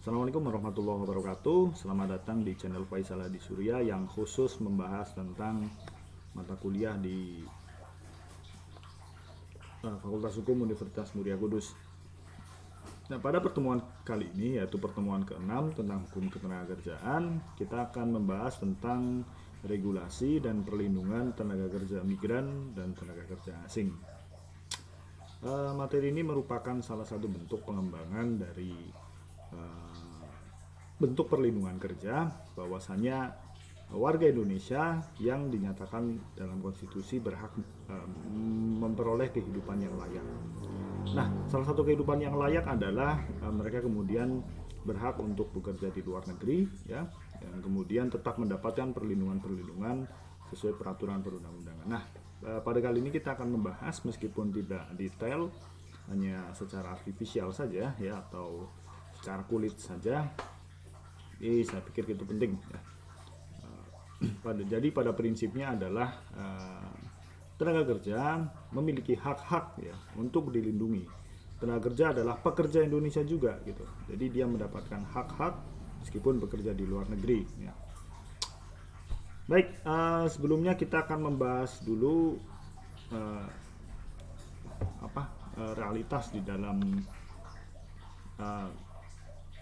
Assalamualaikum warahmatullahi wabarakatuh. Selamat datang di channel Faisal Hadi Surya yang khusus membahas tentang mata kuliah di Fakultas Hukum Universitas Muria Kudus. Nah, pada pertemuan kali ini, yaitu pertemuan ke-6 tentang hukum ketenagakerjaan, kita akan membahas tentang regulasi dan perlindungan tenaga kerja migran dan tenaga kerja asing. Materi ini merupakan salah satu bentuk pengembangan dari bentuk perlindungan kerja, bahwasanya warga Indonesia yang dinyatakan dalam konstitusi berhak memperoleh kehidupan yang layak. Nah, salah satu kehidupan yang layak adalah mereka kemudian berhak untuk bekerja di luar negeri, ya, dan kemudian tetap mendapatkan perlindungan-perlindungan sesuai peraturan perundang-undangan. Nah, pada kali ini kita akan membahas meskipun tidak detail, hanya secara artifisial saja, ya, atau secara kulit saja. Saya pikir itu penting, ya. Jadi pada prinsipnya adalah tenaga kerja memiliki hak-hak, ya, untuk dilindungi. Tenaga kerja adalah pekerja Indonesia juga, gitu. Jadi dia mendapatkan hak-hak meskipun bekerja di luar negeri, ya. Baik, sebelumnya kita akan membahas dulu realitas di dalam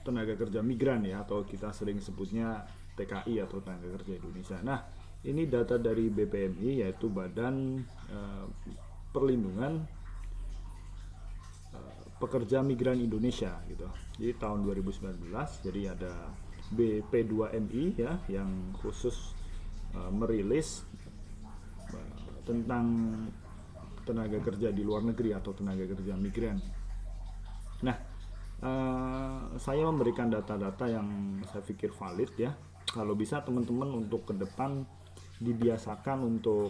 tenaga kerja migran, ya, atau kita sering sebutnya TKI atau tenaga kerja Indonesia. Nah, ini data dari BPMI, yaitu Badan Perlindungan Pekerja Migran Indonesia, gitu. Jadi tahun 2019, jadi ada BP2MI, ya, yang khusus merilis tentang tenaga kerja di luar negeri atau tenaga kerja migran. Nah, saya memberikan data-data yang saya pikir valid, ya. Kalau bisa teman-teman untuk ke depan dibiasakan untuk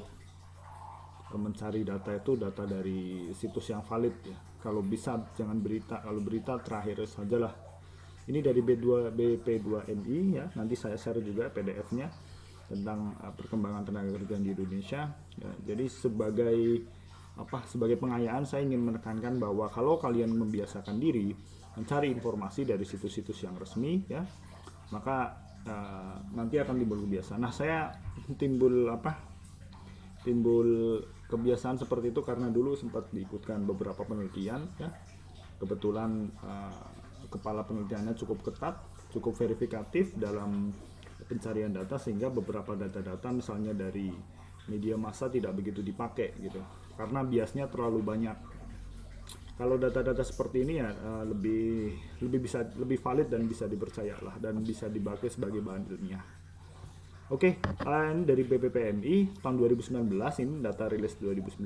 mencari data itu data dari situs yang valid, ya. Kalau bisa jangan berita, kalau berita terakhir sajalah. Ini dari BP2MI, ya. Nanti saya share juga PDF-nya tentang perkembangan tenaga kerja di Indonesia, ya. Jadi sebagai pengayaan saya ingin menekankan bahwa kalau kalian membiasakan diri mencari informasi dari situs-situs yang resmi, ya, maka nanti akan timbul kebiasaan. Nah, saya timbul kebiasaan seperti itu karena dulu sempat diikutkan beberapa penelitian, ya. Kebetulan kepala penelitiannya cukup ketat, cukup verifikatif dalam pencarian data, sehingga beberapa data-data misalnya dari media massa tidak begitu dipakai, gitu, karena biasnya terlalu banyak. Kalau data-data seperti ini, ya, lebih valid dan bisa dipercaya lah, dan bisa dipakai sebagai bahan ilmiah. Oke, ini dari BPPMI tahun 2019, ini data rilis 2019,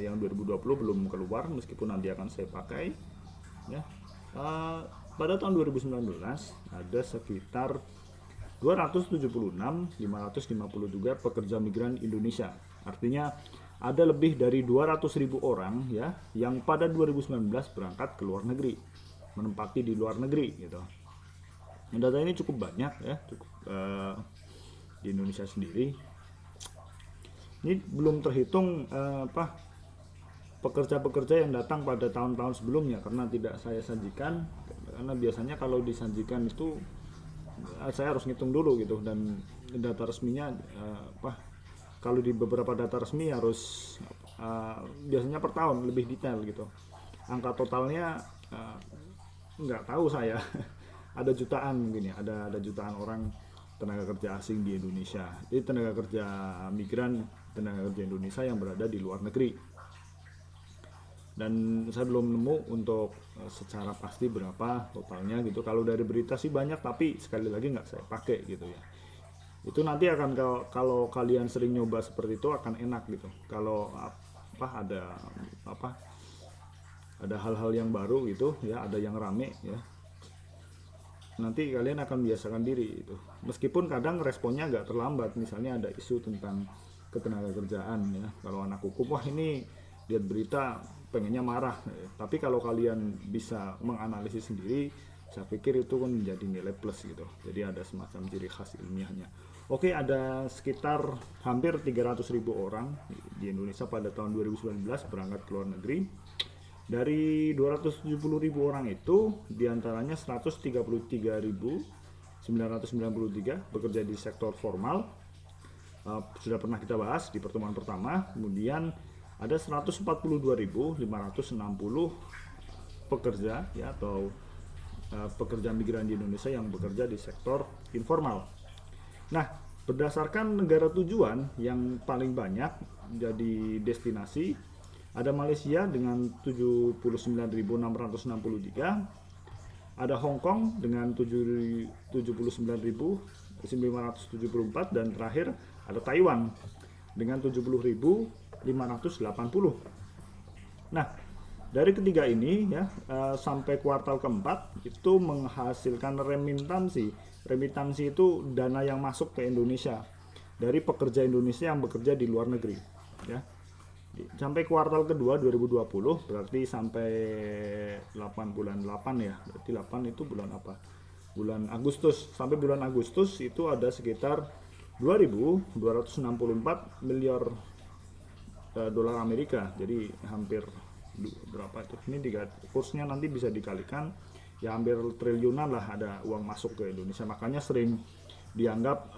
yang 2020 belum keluar meskipun nanti akan saya pakai, ya. Pada tahun 2019 ada sekitar 276.553 pekerja migran Indonesia. Artinya ada lebih dari 200.000 orang, ya, yang pada 2019 berangkat ke luar negeri, menempati di luar negeri, gitu. Data ini cukup banyak, ya, di Indonesia sendiri. Ini belum terhitung pekerja-pekerja yang datang pada tahun-tahun sebelumnya, karena tidak saya sajikan, karena biasanya kalau disajikan itu saya harus ngitung dulu, gitu, dan data resminya kalau di beberapa data resmi harus biasanya per tahun lebih detail, gitu. Angka totalnya nggak tahu saya. Ada jutaan mungkin, ya, ada jutaan orang tenaga kerja asing di Indonesia. Jadi tenaga kerja migran, tenaga kerja Indonesia yang berada di luar negeri. Dan saya belum nemu untuk secara pasti berapa totalnya, gitu. Kalau dari berita sih banyak, tapi sekali lagi nggak saya pakai, gitu, ya. Itu nanti akan, kalau kalian sering nyoba seperti itu akan enak, gitu. Kalau ada hal-hal yang baru, gitu, ya, ada yang rame, ya, nanti kalian akan biasakan diri itu. Meskipun kadang responnya agak terlambat, misalnya ada isu tentang ketenaga kerjaan, ya. Kalau anak hukum, wah, ini lihat berita pengennya marah, ya. Tapi kalau kalian bisa menganalisis sendiri, saya pikir itu kan menjadi nilai plus, gitu. Jadi ada semacam ciri khas ilmiahnya. Oke, ada sekitar hampir 300.000 orang di Indonesia pada tahun 2019 berangkat ke luar negeri. Dari 270.000 orang itu, diantaranya 133.993 bekerja di sektor formal. Sudah pernah kita bahas di pertemuan pertama. Kemudian ada 142.560 pekerja ya, atau pekerja migran di Indonesia yang bekerja di sektor informal. Nah, berdasarkan negara tujuan yang paling banyak jadi destinasi, ada Malaysia dengan 79.663, ada Hong Kong dengan 79.574, dan terakhir ada Taiwan dengan 70.580. Nah, dari ketiga ini ya, sampai kuartal keempat itu menghasilkan remitansi. Remitansi itu dana yang masuk ke Indonesia dari pekerja Indonesia yang bekerja di luar negeri ya. Sampai kuartal kedua 2020, berarti sampai 8 bulan 8 ya. Berarti 8 itu bulan apa? Bulan Agustus. Sampai bulan Agustus itu ada sekitar 2.264 miliar dolar Amerika. Jadi hampir berapa itu? Ini kursnya nanti bisa dikalikan, ya hampir triliunan lah ada uang masuk ke Indonesia. Makanya sering dianggap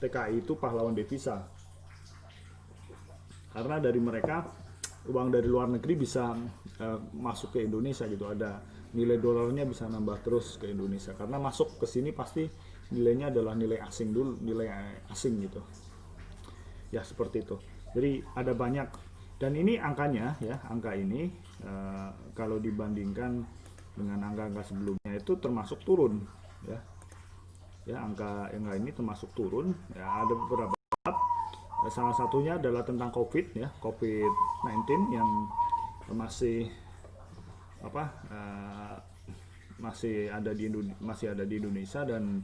TKI itu pahlawan devisa, karena dari mereka uang dari luar negeri bisa masuk ke Indonesia gitu, ada nilai dolarnya bisa nambah terus ke Indonesia karena masuk ke sini pasti nilainya adalah nilai asing dulu, nilai asing gitu ya, seperti itu. Jadi ada banyak, dan ini angkanya ya, angka ini kalau dibandingkan dengan angka-angka sebelumnya itu termasuk turun ya. Ya, angka ini termasuk turun ya. Ada beberapa, salah satunya adalah tentang COVID ya, COVID-19 yang masih masih ada di Indonesia, dan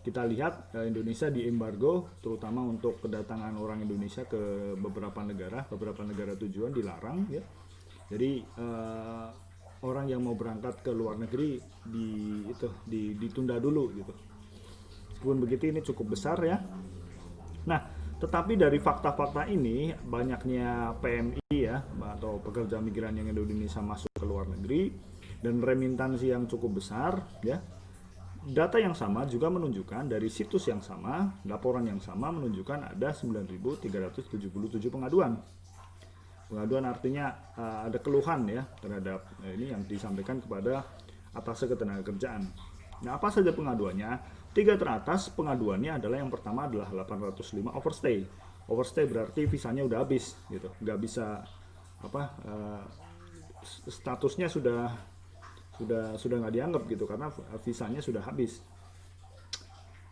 kita lihat Indonesia diembargo terutama untuk kedatangan orang Indonesia ke beberapa negara tujuan dilarang ya. Jadi orang yang mau berangkat ke luar negeri ditunda dulu gitu. Meskipun begitu ini cukup besar ya. Nah, tetapi dari fakta-fakta ini, banyaknya PMI ya, atau pekerja migran yang ada di Indonesia masuk ke luar negeri, dan remitansi yang cukup besar ya. Data yang sama juga menunjukkan, dari situs yang sama, laporan yang sama menunjukkan ada 9.377 pengaduan. Pengaduan artinya ada keluhan ya terhadap ini yang disampaikan kepada atasnya ketenagakerjaan. Nah, apa saja pengaduannya? 3 teratas pengaduannya adalah, yang pertama adalah 805 overstay. Overstay berarti visanya udah habis gitu, nggak bisa statusnya sudah nggak dianggap gitu karena visanya sudah habis.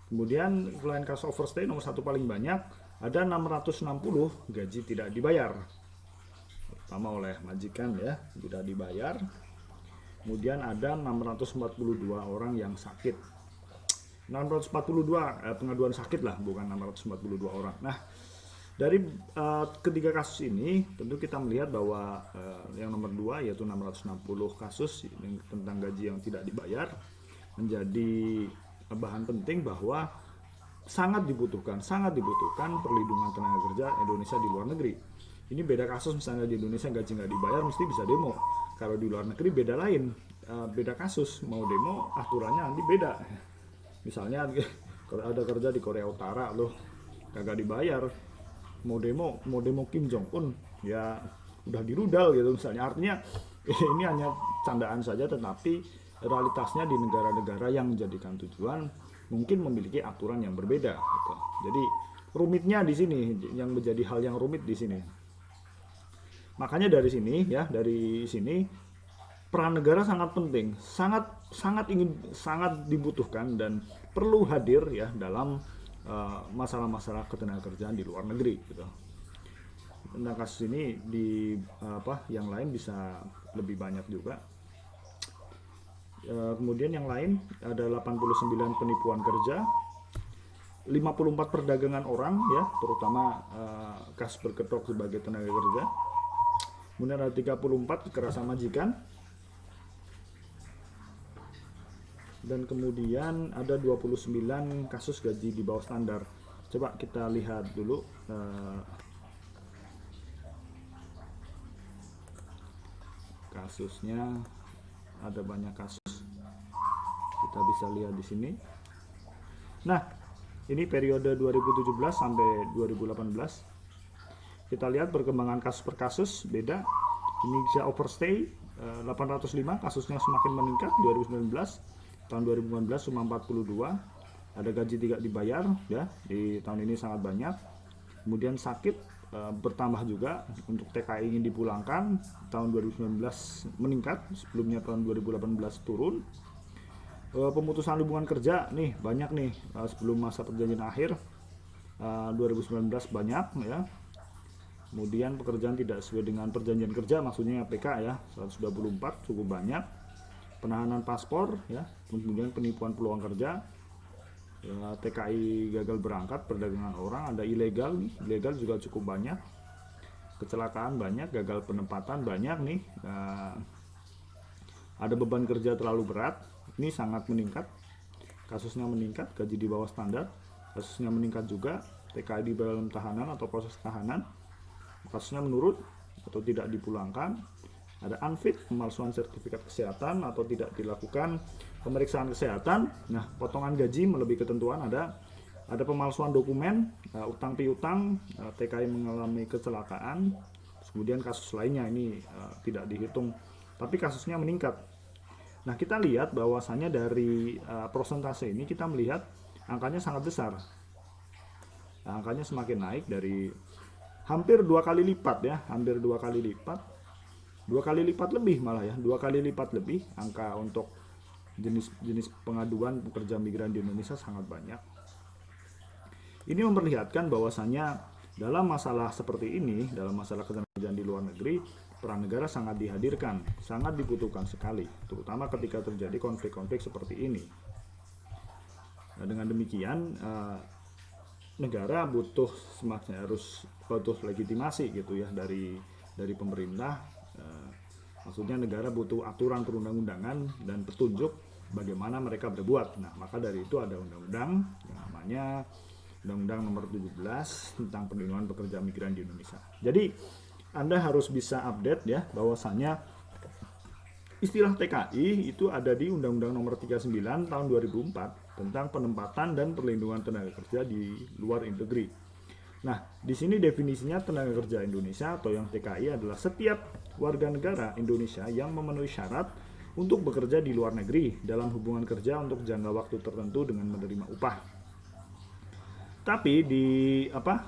Kemudian selain kasus overstay, nomor satu paling banyak ada 660 gaji tidak dibayar, pertama oleh majikan ya, tidak dibayar. Kemudian ada 642 orang yang sakit. 642 pengaduan sakit lah, bukan 642 orang. Nah, dari ketiga kasus ini tentu kita melihat bahwa yang nomor 2 yaitu 660 kasus tentang gaji yang tidak dibayar menjadi bahan penting bahwa sangat dibutuhkan perlindungan tenaga kerja Indonesia di luar negeri. Ini beda kasus, misalnya di Indonesia gaji nggak dibayar mesti bisa demo. Kalau di luar negeri beda lain, beda kasus, mau demo aturannya nanti beda. Misalnya kalau ada kerja di Korea Utara loh kagak dibayar, mau demo Kim Jong Un ya udah dirudal gitu misalnya. Artinya ini hanya candaan saja, tetapi realitasnya di negara-negara yang menjadikan tujuan mungkin memiliki aturan yang berbeda gitu. Jadi rumitnya di sini, yang menjadi hal yang rumit di sini. Makanya dari sini peran negara sangat penting, sangat dibutuhkan dan perlu hadir ya dalam masalah-masalah ketenagakerjaan di luar negeri gitu. Tentang kasus ini yang lain bisa lebih banyak juga. Kemudian yang lain ada 89 penipuan kerja, 54 perdagangan orang ya, terutama kasus berkedok sebagai tenaga kerja. Kemudian ada 34 kekerasan majikan. Dan kemudian ada 29 kasus gaji di bawah standar. Coba kita lihat dulu kasusnya ada banyak kasus, kita bisa lihat di sini. Nah, ini periode 2017 sampai 2018. Kita lihat perkembangan kasus per kasus beda. Ini bisa overstay 805, kasusnya semakin meningkat. 2019, tahun 2019 cuma 42. Ada gaji tidak dibayar ya, di tahun ini sangat banyak. Kemudian sakit bertambah juga. Untuk TKI ingin dipulangkan, tahun 2019 meningkat, sebelumnya tahun 2018 turun. Pemutusan hubungan kerja nih banyak nih, sebelum masa perjanjian akhir 2019 banyak ya. Kemudian pekerjaan tidak sesuai dengan perjanjian kerja, maksudnya PK ya, 124 cukup banyak. Penahanan paspor ya, kemudian penipuan peluang kerja ya, TKI gagal berangkat, perdagangan orang, ada ilegal nih, ilegal juga cukup banyak. Kecelakaan banyak, gagal penempatan banyak nih. Ada beban kerja terlalu berat, ini sangat meningkat, kasusnya meningkat. Gaji di bawah standar, kasusnya meningkat juga. TKI di dalam tahanan atau proses tahanan, kasusnya menurun atau tidak dipulangkan. Ada unfit, pemalsuan sertifikat kesehatan atau tidak dilakukan pemeriksaan kesehatan. Nah, potongan gaji melebihi ketentuan. Ada pemalsuan dokumen, utang piutang, TKI mengalami kecelakaan. Kemudian kasus lainnya ini tidak dihitung, tapi kasusnya meningkat. Nah, kita lihat bahwasannya dari persentase ini kita melihat angkanya sangat besar. Nah, angkanya semakin naik dari hampir 2 kali lipat ya, hampir 2 kali lipat, 2 kali lipat lebih malah ya, 2 kali lipat lebih angka untuk jenis pengaduan pekerja migran di Indonesia sangat banyak. Ini memperlihatkan bahwasannya dalam masalah seperti ini, dalam masalah ketenagakerjaan di luar negeri, peran negara sangat dihadirkan, sangat dibutuhkan sekali, terutama ketika terjadi konflik-konflik seperti ini. Nah, dengan demikian negara harus butuh legitimasi gitu ya dari pemerintah. Maksudnya negara butuh aturan perundang-undangan dan petunjuk bagaimana mereka berbuat. Nah, maka dari itu ada undang-undang yang namanya Undang-Undang Nomor 17 tentang Perlindungan Pekerja Migran di Indonesia. Jadi Anda harus bisa update ya bahwasanya istilah TKI itu ada di Undang-Undang Nomor 39 tahun 2004 tentang penempatan dan perlindungan tenaga kerja di luar negeri. Nah, di sini definisinya tenaga kerja Indonesia atau yang TKI adalah setiap warga negara Indonesia yang memenuhi syarat untuk bekerja di luar negeri dalam hubungan kerja untuk jangka waktu tertentu dengan menerima upah. Tapi di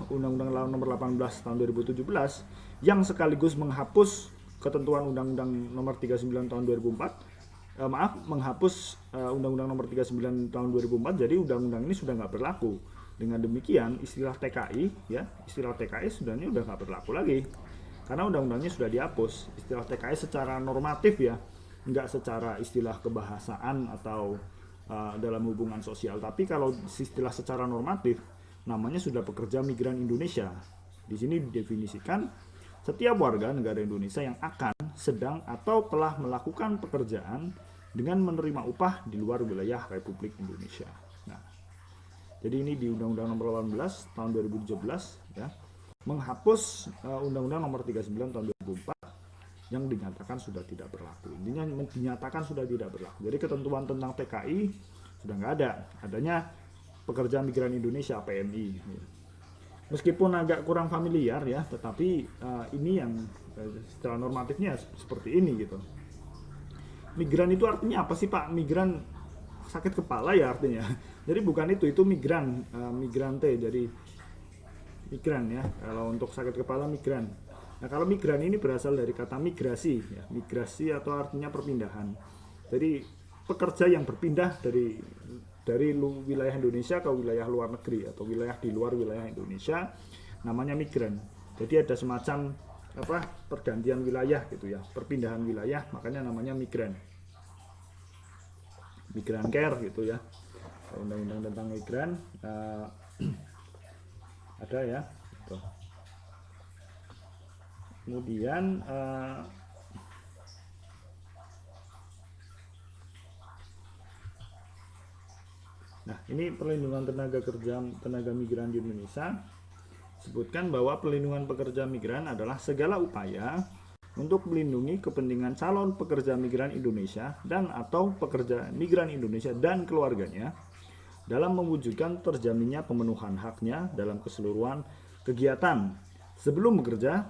Undang-Undang Nomor 18 tahun 2017 yang sekaligus menghapus ketentuan Undang-Undang Nomor 39 tahun 2004, menghapus Undang-Undang Nomor 39 tahun 2004, jadi undang-undang ini sudah nggak berlaku. Dengan demikian istilah TKI ya, istilah TKI sebenarnya udah nggak berlaku lagi karena undang-undangnya sudah dihapus. Istilah TKI secara normatif ya, nggak secara istilah kebahasaan atau dalam hubungan sosial. Tapi kalau istilah secara normatif namanya sudah pekerja migran Indonesia. Di sini didefinisikan setiap warga negara Indonesia yang akan, sedang, atau telah melakukan pekerjaan dengan menerima upah di luar wilayah Republik Indonesia. Nah, jadi ini di Undang-Undang Nomor 18 tahun 2017 ya, menghapus Undang-Undang Nomor 39 tahun 2004 yang dinyatakan sudah tidak berlaku. Intinya dinyatakan sudah tidak berlaku. Jadi ketentuan tentang TKI sudah nggak ada. Adanya pekerja migran Indonesia PMI. Meskipun agak kurang familiar ya, tetapi ini yang secara normatifnya seperti ini gitu. Migran itu artinya apa sih Pak? Migran sakit kepala ya artinya. Jadi bukan itu migran, migrante. Jadi migran ya. Kalau untuk sakit kepala migran. Nah, kalau migran ini berasal dari kata migrasi ya. Migrasi atau artinya perpindahan. Jadi pekerja yang berpindah dari wilayah Indonesia ke wilayah luar negeri atau wilayah di luar wilayah Indonesia, namanya migran. Jadi ada semacam pergantian wilayah gitu ya, perpindahan wilayah, makanya namanya migran. Migran care gitu ya. Undang-undang tentang migran ada ya. Gitu. Kemudian nah, ini perlindungan tenaga migran di Indonesia. Sebutkan bahwa perlindungan pekerja migran adalah segala upaya untuk melindungi kepentingan calon pekerja migran Indonesia dan atau pekerja migran Indonesia dan keluarganya dalam mewujudkan terjaminnya pemenuhan haknya dalam keseluruhan kegiatan sebelum bekerja,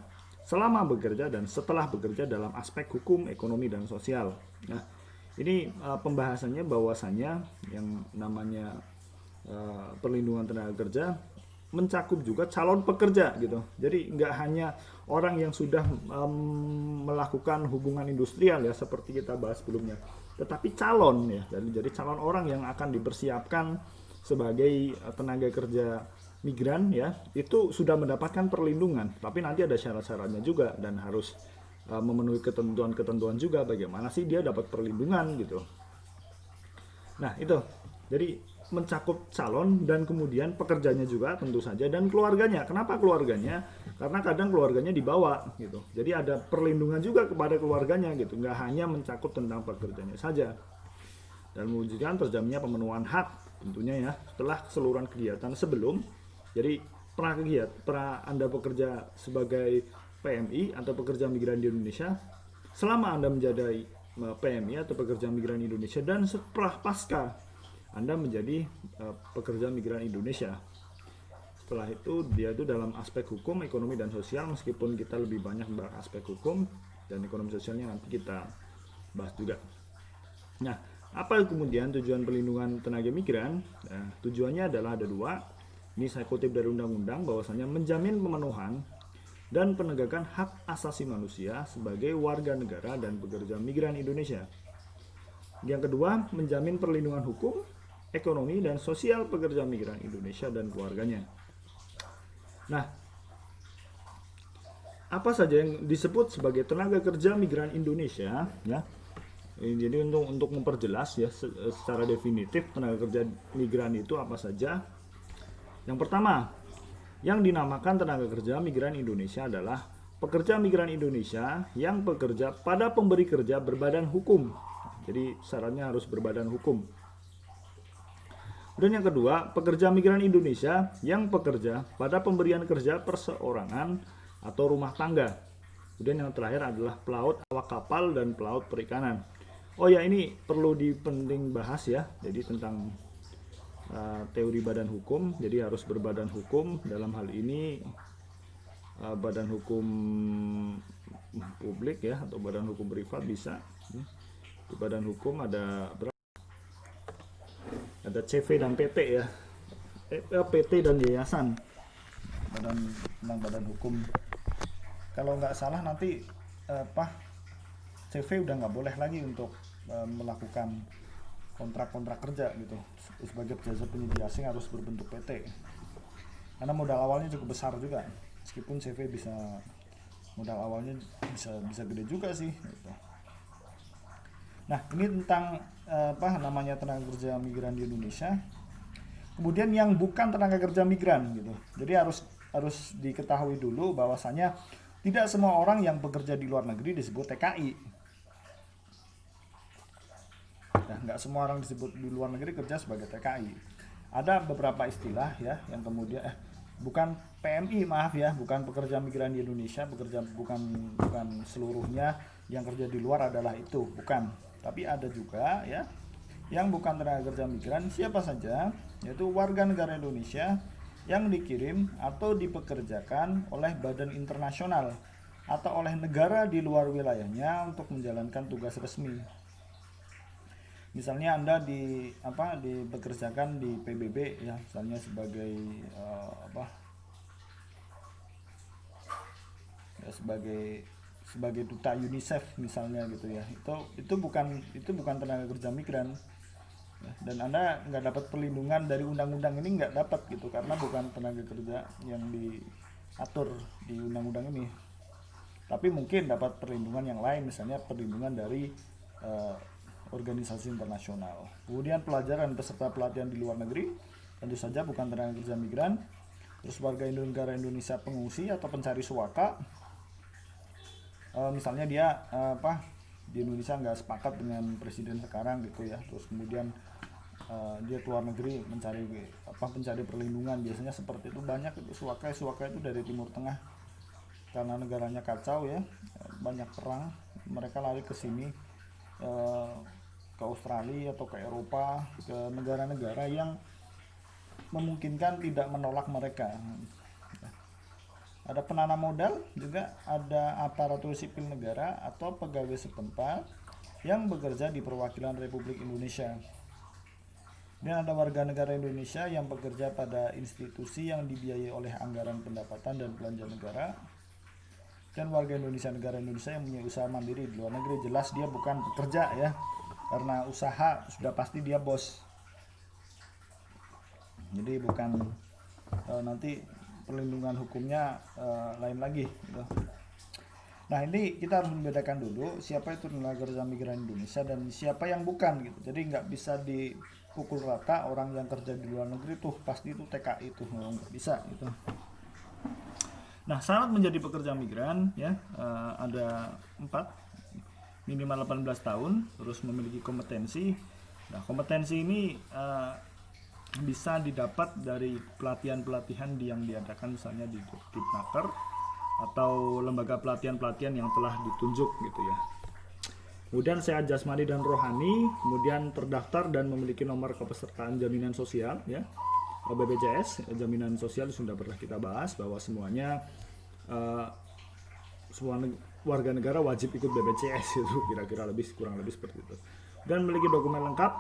selama bekerja, dan setelah bekerja dalam aspek hukum, ekonomi, dan sosial. Nah, ini pembahasannya bahwasannya yang namanya perlindungan tenaga kerja mencakup juga calon pekerja gitu. Jadi nggak hanya orang yang sudah melakukan hubungan industrial ya seperti kita bahas sebelumnya, tetapi calon ya. Jadi calon orang yang akan dipersiapkan sebagai tenaga kerja migran ya, itu sudah mendapatkan perlindungan. Tapi nanti ada syarat-syaratnya juga dan harus memenuhi ketentuan-ketentuan juga bagaimana sih dia dapat perlindungan gitu. Nah, itu. Jadi mencakup calon dan kemudian pekerjanya juga tentu saja dan keluarganya. Kenapa keluarganya? Karena kadang keluarganya dibawa gitu. Jadi ada perlindungan juga kepada keluarganya gitu. Nggak hanya mencakup tentang pekerjanya saja. Dan mewujudkan terjaminnya pemenuhan hak tentunya ya setelah keseluruhan kegiatan sebelum. Jadi pernah Anda bekerja sebagai PMI atau pekerja migran di Indonesia, selama Anda menjadi PMI atau pekerja migran Indonesia dan setelah pasca Anda menjadi pekerja migran Indonesia. Setelah itu dia itu dalam aspek hukum, ekonomi, dan sosial, meskipun kita lebih banyak bahas aspek hukum dan ekonomi sosialnya nanti kita bahas juga. Nah, apa kemudian tujuan perlindungan tenaga migran? Nah, tujuannya adalah ada dua. Ini saya kutip dari undang-undang bahwasanya menjamin pemenuhan dan penegakan hak asasi manusia sebagai warga negara dan pekerja migran Indonesia. Yang kedua, menjamin perlindungan hukum, ekonomi, dan sosial pekerja migran Indonesia dan keluarganya. Nah, apa saja yang disebut sebagai tenaga kerja migran Indonesia ya? Jadi untuk memperjelas ya secara definitif tenaga kerja migran itu apa saja. Yang pertama, yang dinamakan tenaga kerja migran Indonesia adalah pekerja migran Indonesia yang bekerja pada pemberi kerja berbadan hukum. Jadi syaratnya harus berbadan hukum. Dan yang kedua, pekerja migran Indonesia yang bekerja pada pemberian kerja perseorangan atau rumah tangga. Kemudian yang terakhir adalah pelaut, awak kapal, dan pelaut perikanan. Oh ya, ini perlu dipenting bahas ya. Jadi tentang teori badan hukum. Jadi harus berbadan hukum. Dalam hal ini badan hukum publik ya atau badan hukum privat bisa. Di badan hukum ada CV dan PT ya, PT dan yayasan, badan hukum. Kalau nggak salah nanti CV udah nggak boleh lagi untuk melakukan kontrak kerja gitu. Sebagai jasa penyedia asing harus berbentuk PT. Karena modal awalnya cukup besar juga. Meskipun CV modal awalnya bisa gede juga sih. Gitu. Nah, ini tentang namanya tenaga kerja migran di Indonesia. Kemudian yang bukan tenaga kerja migran gitu. Jadi harus diketahui dulu bahwasanya tidak semua orang yang bekerja di luar negeri disebut TKI. Nah, nggak semua orang disebut di luar negeri kerja sebagai TKI. Ada beberapa istilah ya yang kemudian bukan PMI, maaf ya, bukan pekerja migran di Indonesia, bukan seluruhnya yang kerja di luar adalah itu, bukan. Tapi ada juga ya yang bukan tenaga kerja migran siapa saja, yaitu warga negara Indonesia yang dikirim atau dipekerjakan oleh badan internasional atau oleh negara di luar wilayahnya untuk menjalankan tugas resmi. Misalnya Anda dipekerjakan di PBB ya, misalnya sebagai sebagai duta UNICEF misalnya gitu ya, itu bukan tenaga kerja migran ya, dan Anda nggak dapat perlindungan dari undang-undang ini, nggak dapat gitu karena bukan tenaga kerja yang diatur di undang-undang ini. Tapi mungkin dapat perlindungan yang lain, misalnya perlindungan dari organisasi internasional. Kemudian pelajaran peserta pelatihan di luar negeri tentu saja bukan tenaga kerja migran. Terus warga negara Indonesia pengungsi atau pencari suaka, misalnya dia di Indonesia nggak sepakat dengan presiden sekarang gitu ya, terus kemudian dia keluar negeri mencari perlindungan, biasanya seperti itu. Banyak itu suaka itu dari Timur Tengah karena negaranya kacau ya, banyak perang, mereka lari ke sini, ke Australia atau ke Eropa, ke negara-negara yang memungkinkan tidak menolak mereka. Ada penanam modal, juga ada aparatur sipil negara atau pegawai setempat yang bekerja di perwakilan Republik Indonesia. Dan ada warga negara Indonesia yang bekerja pada institusi yang dibiayai oleh anggaran pendapatan dan belanja negara. Dan warga Indonesia, negara Indonesia yang punya usaha mandiri di luar negeri, jelas dia bukan pekerja ya, karena usaha sudah pasti dia bos. Jadi bukan nanti perlindungan hukumnya lain lagi gitu. Nah, ini kita harus membedakan dulu siapa itu tenaga kerja migran Indonesia dan siapa yang bukan gitu. Jadi nggak bisa dipukul rata orang yang kerja di luar negeri tuh pasti itu TKI itu, nggak bisa gitu. Nah, syarat menjadi pekerja migran ya ada 4, minimal 18 tahun, terus memiliki kompetensi. Nah, kompetensi ini bisa didapat dari pelatihan-pelatihan yang diadakan misalnya di Dipnaker atau lembaga pelatihan-pelatihan yang telah ditunjuk gitu ya. Kemudian sehat jasmani dan rohani, kemudian terdaftar dan memiliki nomor kepesertaan jaminan sosial ya, BPJS. Jaminan sosial sudah pernah kita bahas bahwa semuanya semua warga negara wajib ikut BPJS itu kira-kira kurang lebih seperti itu. Dan memiliki dokumen lengkap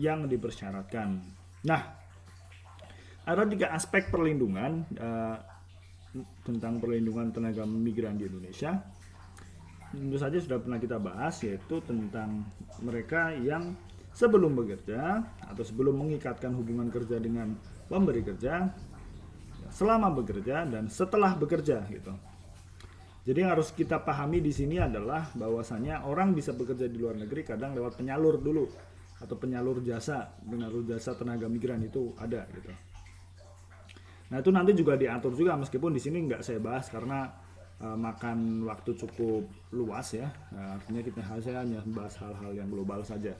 yang dipersyaratkan. Nah, ada 3 aspek perlindungan tentang perlindungan tenaga migran di Indonesia. Tentu saja sudah pernah kita bahas, yaitu tentang mereka yang sebelum bekerja atau sebelum mengikatkan hubungan kerja dengan pemberi kerja, selama bekerja dan setelah bekerja gitu. Jadi yang harus kita pahami di sini adalah bahwasanya orang bisa bekerja di luar negeri kadang lewat penyalur dulu atau penyalur jasa tenaga migran itu ada gitu. Nah, itu nanti juga diatur juga, meskipun di sini nggak saya bahas karena makan waktu cukup luas ya. Artinya saya hanya bahas hal-hal yang global saja.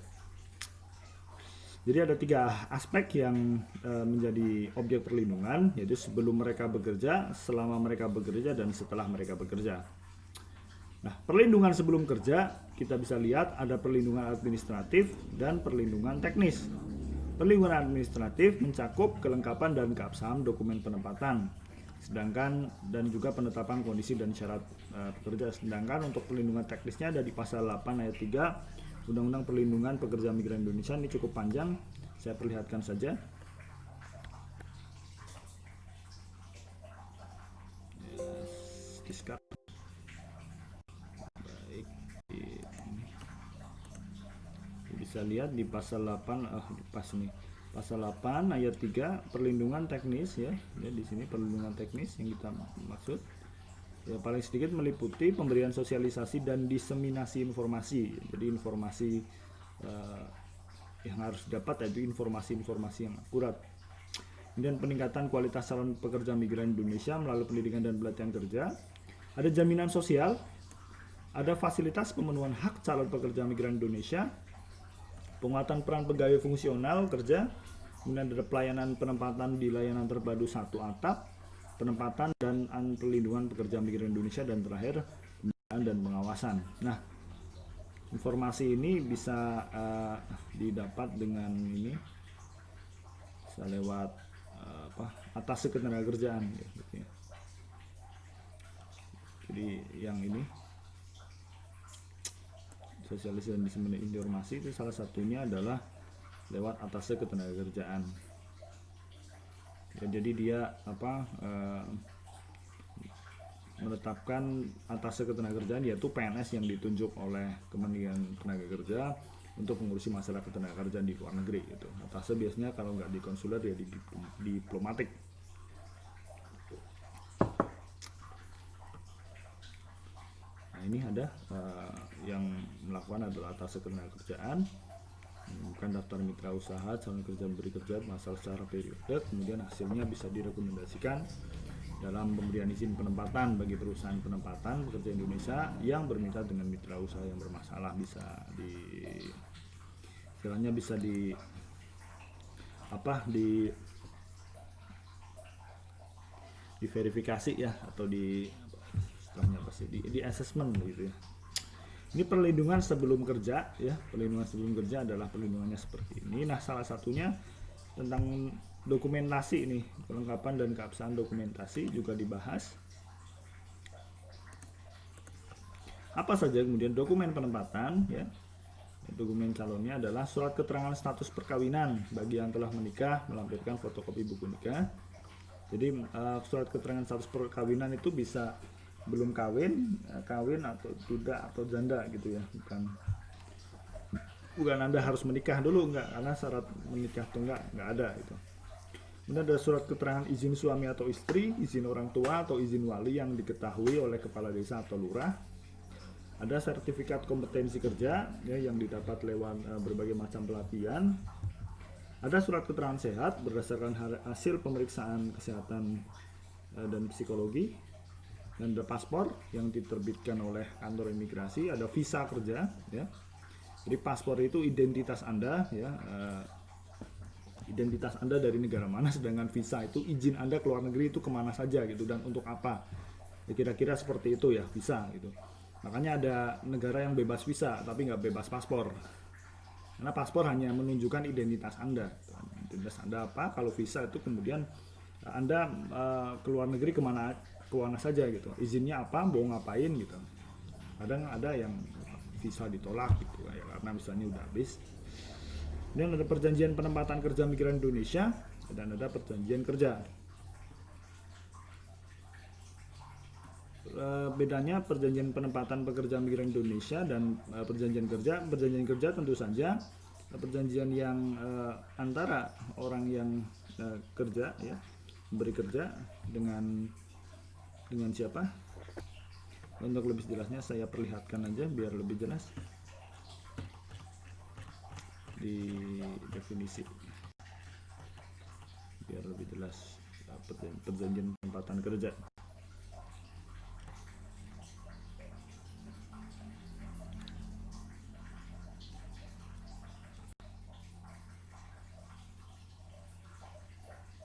Jadi ada 3 aspek yang menjadi objek perlindungan, yaitu sebelum mereka bekerja, selama mereka bekerja, dan setelah mereka bekerja. Nah, perlindungan sebelum kerja kita bisa lihat ada perlindungan administratif dan perlindungan teknis. Perlindungan administratif mencakup kelengkapan dan keabsahan dokumen penempatan, sedangkan dan juga penetapan kondisi dan syarat pekerja. Sedangkan untuk perlindungan teknisnya ada di pasal 8 ayat 3 Undang-Undang Perlindungan Pekerja Migran Indonesia. Ini cukup panjang, saya perlihatkan saja. Discard. Bisa lihat di pasal 8 pasal 8 ayat 3 perlindungan teknis ya. Di sini perlindungan teknis yang kita maksud ya, paling sedikit meliputi pemberian sosialisasi dan diseminasi informasi. Jadi informasi yang harus didapat yaitu informasi-informasi yang akurat. Kemudian peningkatan kualitas calon pekerja migran Indonesia melalui pendidikan dan pelatihan kerja. Ada jaminan sosial, ada fasilitas pemenuhan hak calon pekerja migran Indonesia, penguatan peran pegawai fungsional kerja, kemudian ada pelayanan penempatan di layanan terpadu satu atap, penempatan dan perlindungan pekerja migran Indonesia, dan terakhir pembinaan dan pengawasan. Nah, informasi ini bisa didapat dengan ini, bisa lewat atas ketenagakerjaan gitu ya. Jadi yang ini sosialisasi dan diseminasi informasi itu salah satunya adalah lewat atas ketenagakerjaan. Ya, jadi dia menetapkan atas ketenagakerjaan, yaitu PNS yang ditunjuk oleh Kementerian Tenaga untuk mengurusi masalah ketenagakerjaan di luar negeri gitu. Atasnya biasanya kalau nggak di konsuler ya di diplomatik. Nah, ini ada yang melakukan adalah atas ketenagakerjaan, bukan daftar mitra usaha, calon kerja memberi kerja, masalah secara periode, kemudian hasilnya bisa direkomendasikan dalam pemberian izin penempatan bagi perusahaan penempatan pekerja Indonesia yang bermitra dengan mitra usaha yang bermasalah. Bisa istilahnya bisa diverifikasi ya, atau evaluasi, di assessment gitu ya. Ini perlindungan sebelum kerja ya. Perlindungan sebelum kerja adalah perlindungannya seperti ini. Nah, salah satunya tentang dokumentasi ini, kelengkapan dan keabsahan dokumentasi juga dibahas. Apa saja kemudian dokumen penempatan ya. Dokumen calonnya adalah surat keterangan status perkawinan bagi yang telah menikah, melampirkan fotokopi buku nikah. Jadi surat keterangan status perkawinan itu bisa belum kawin, kawin atau duda atau janda gitu ya, bukan Anda harus menikah dulu, enggak, karena syarat menikah atau enggak ada itu. Kemudian ada surat keterangan izin suami atau istri, izin orang tua atau izin wali yang diketahui oleh kepala desa atau lurah. Ada sertifikat kompetensi kerja ya, yang didapat lewat berbagai macam pelatihan. Ada surat keterangan sehat berdasarkan hasil pemeriksaan kesehatan dan psikologi. Dan ada paspor yang diterbitkan oleh kantor imigrasi. Ada visa kerja ya. Jadi paspor itu identitas Anda ya, identitas Anda dari negara mana, sedangkan visa itu izin Anda keluar negeri itu kemana saja gitu dan untuk apa ya, kira-kira seperti itu ya visa gitu. Makanya ada negara yang bebas visa tapi nggak bebas paspor, karena paspor hanya menunjukkan identitas Anda. Identitas Anda apa, kalau visa itu kemudian Anda keluar negeri kemana saja gitu, izinnya apa, mau ngapain gitu. Kadang ada yang visa ditolak gitu ya, karena misalnya udah habis. Dan ada perjanjian penempatan kerja migran Indonesia dan ada perjanjian kerja. Bedanya perjanjian penempatan pekerja migran Indonesia dan perjanjian kerja tentu saja perjanjian yang antara orang yang kerja ya, memberi kerja dengan siapa. Untuk lebih jelasnya saya perlihatkan aja biar lebih jelas di definisi, biar lebih jelas perjanjian penempatan kerja.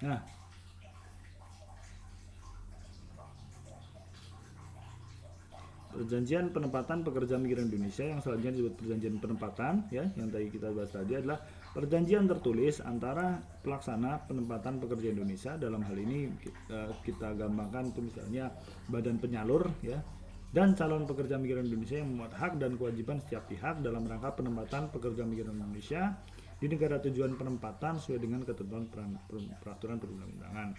Nah, perjanjian penempatan pekerja migran Indonesia yang selanjutnya disebut perjanjian penempatan ya, yang tadi kita bahas tadi adalah perjanjian tertulis antara pelaksana penempatan pekerja Indonesia, dalam hal ini kita gampangkan itu misalnya badan penyalur ya, dan calon pekerja migran Indonesia yang memuat hak dan kewajiban setiap pihak dalam rangka penempatan pekerja migran Indonesia di negara tujuan penempatan sesuai dengan ketentuan peraturan perundang-undangan.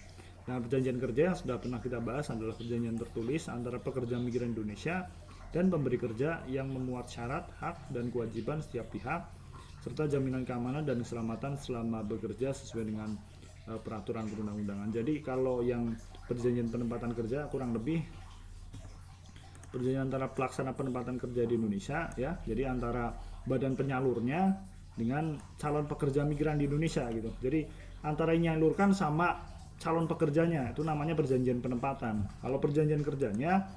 Nah, perjanjian kerja yang sudah pernah kita bahas adalah perjanjian tertulis antara pekerja migran Indonesia dan pemberi kerja yang memuat syarat, hak, dan kewajiban setiap pihak serta jaminan keamanan dan keselamatan selama bekerja sesuai dengan peraturan perundang-undangan. Jadi kalau yang perjanjian penempatan kerja kurang lebih perjanjian antara pelaksana penempatan kerja di Indonesia ya, jadi antara badan penyalurnya dengan calon pekerja migran di Indonesia gitu. Jadi antara yang menyalurkan sama calon pekerjanya itu namanya perjanjian penempatan. Kalau perjanjian kerjanya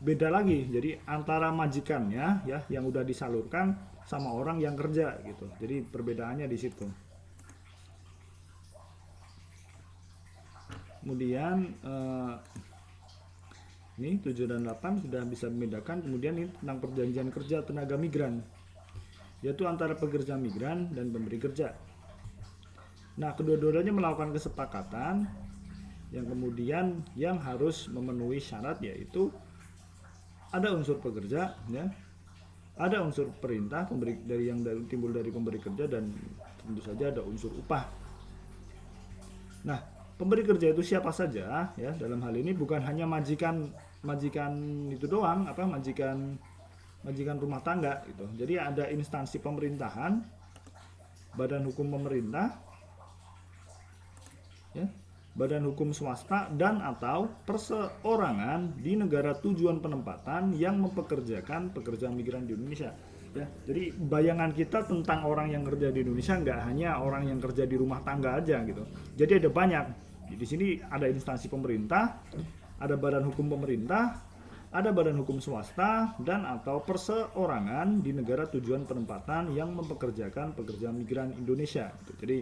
beda lagi, jadi antara majikannya ya yang udah disalurkan sama orang yang kerja gitu. Jadi perbedaannya di situ. Kemudian ini 7 dan 8 sudah bisa membedakan. Kemudian ini tentang perjanjian kerja tenaga migran, yaitu antara pekerja migran dan pemberi kerja. Nah, kedua-duanya melakukan kesepakatan yang kemudian yang harus memenuhi syarat, yaitu ada unsur pekerja ya, ada unsur perintah timbul dari pemberi kerja, dan tentu saja ada unsur upah. Nah, pemberi kerja itu siapa saja ya, dalam hal ini bukan hanya majikan itu doang, majikan rumah tangga gitu. Jadi ada instansi pemerintahan, badan hukum pemerintah ya, badan hukum swasta, dan atau perseorangan di negara tujuan penempatan yang mempekerjakan pekerja migran di Indonesia ya. Jadi bayangan kita tentang orang yang kerja di Indonesia nggak hanya orang yang kerja di rumah tangga aja gitu. Jadi ada banyak. Di sini ada instansi pemerintah, ada badan hukum pemerintah, ada badan hukum swasta, dan atau perseorangan di negara tujuan penempatan yang mempekerjakan pekerja migran Indonesia gitu. Jadi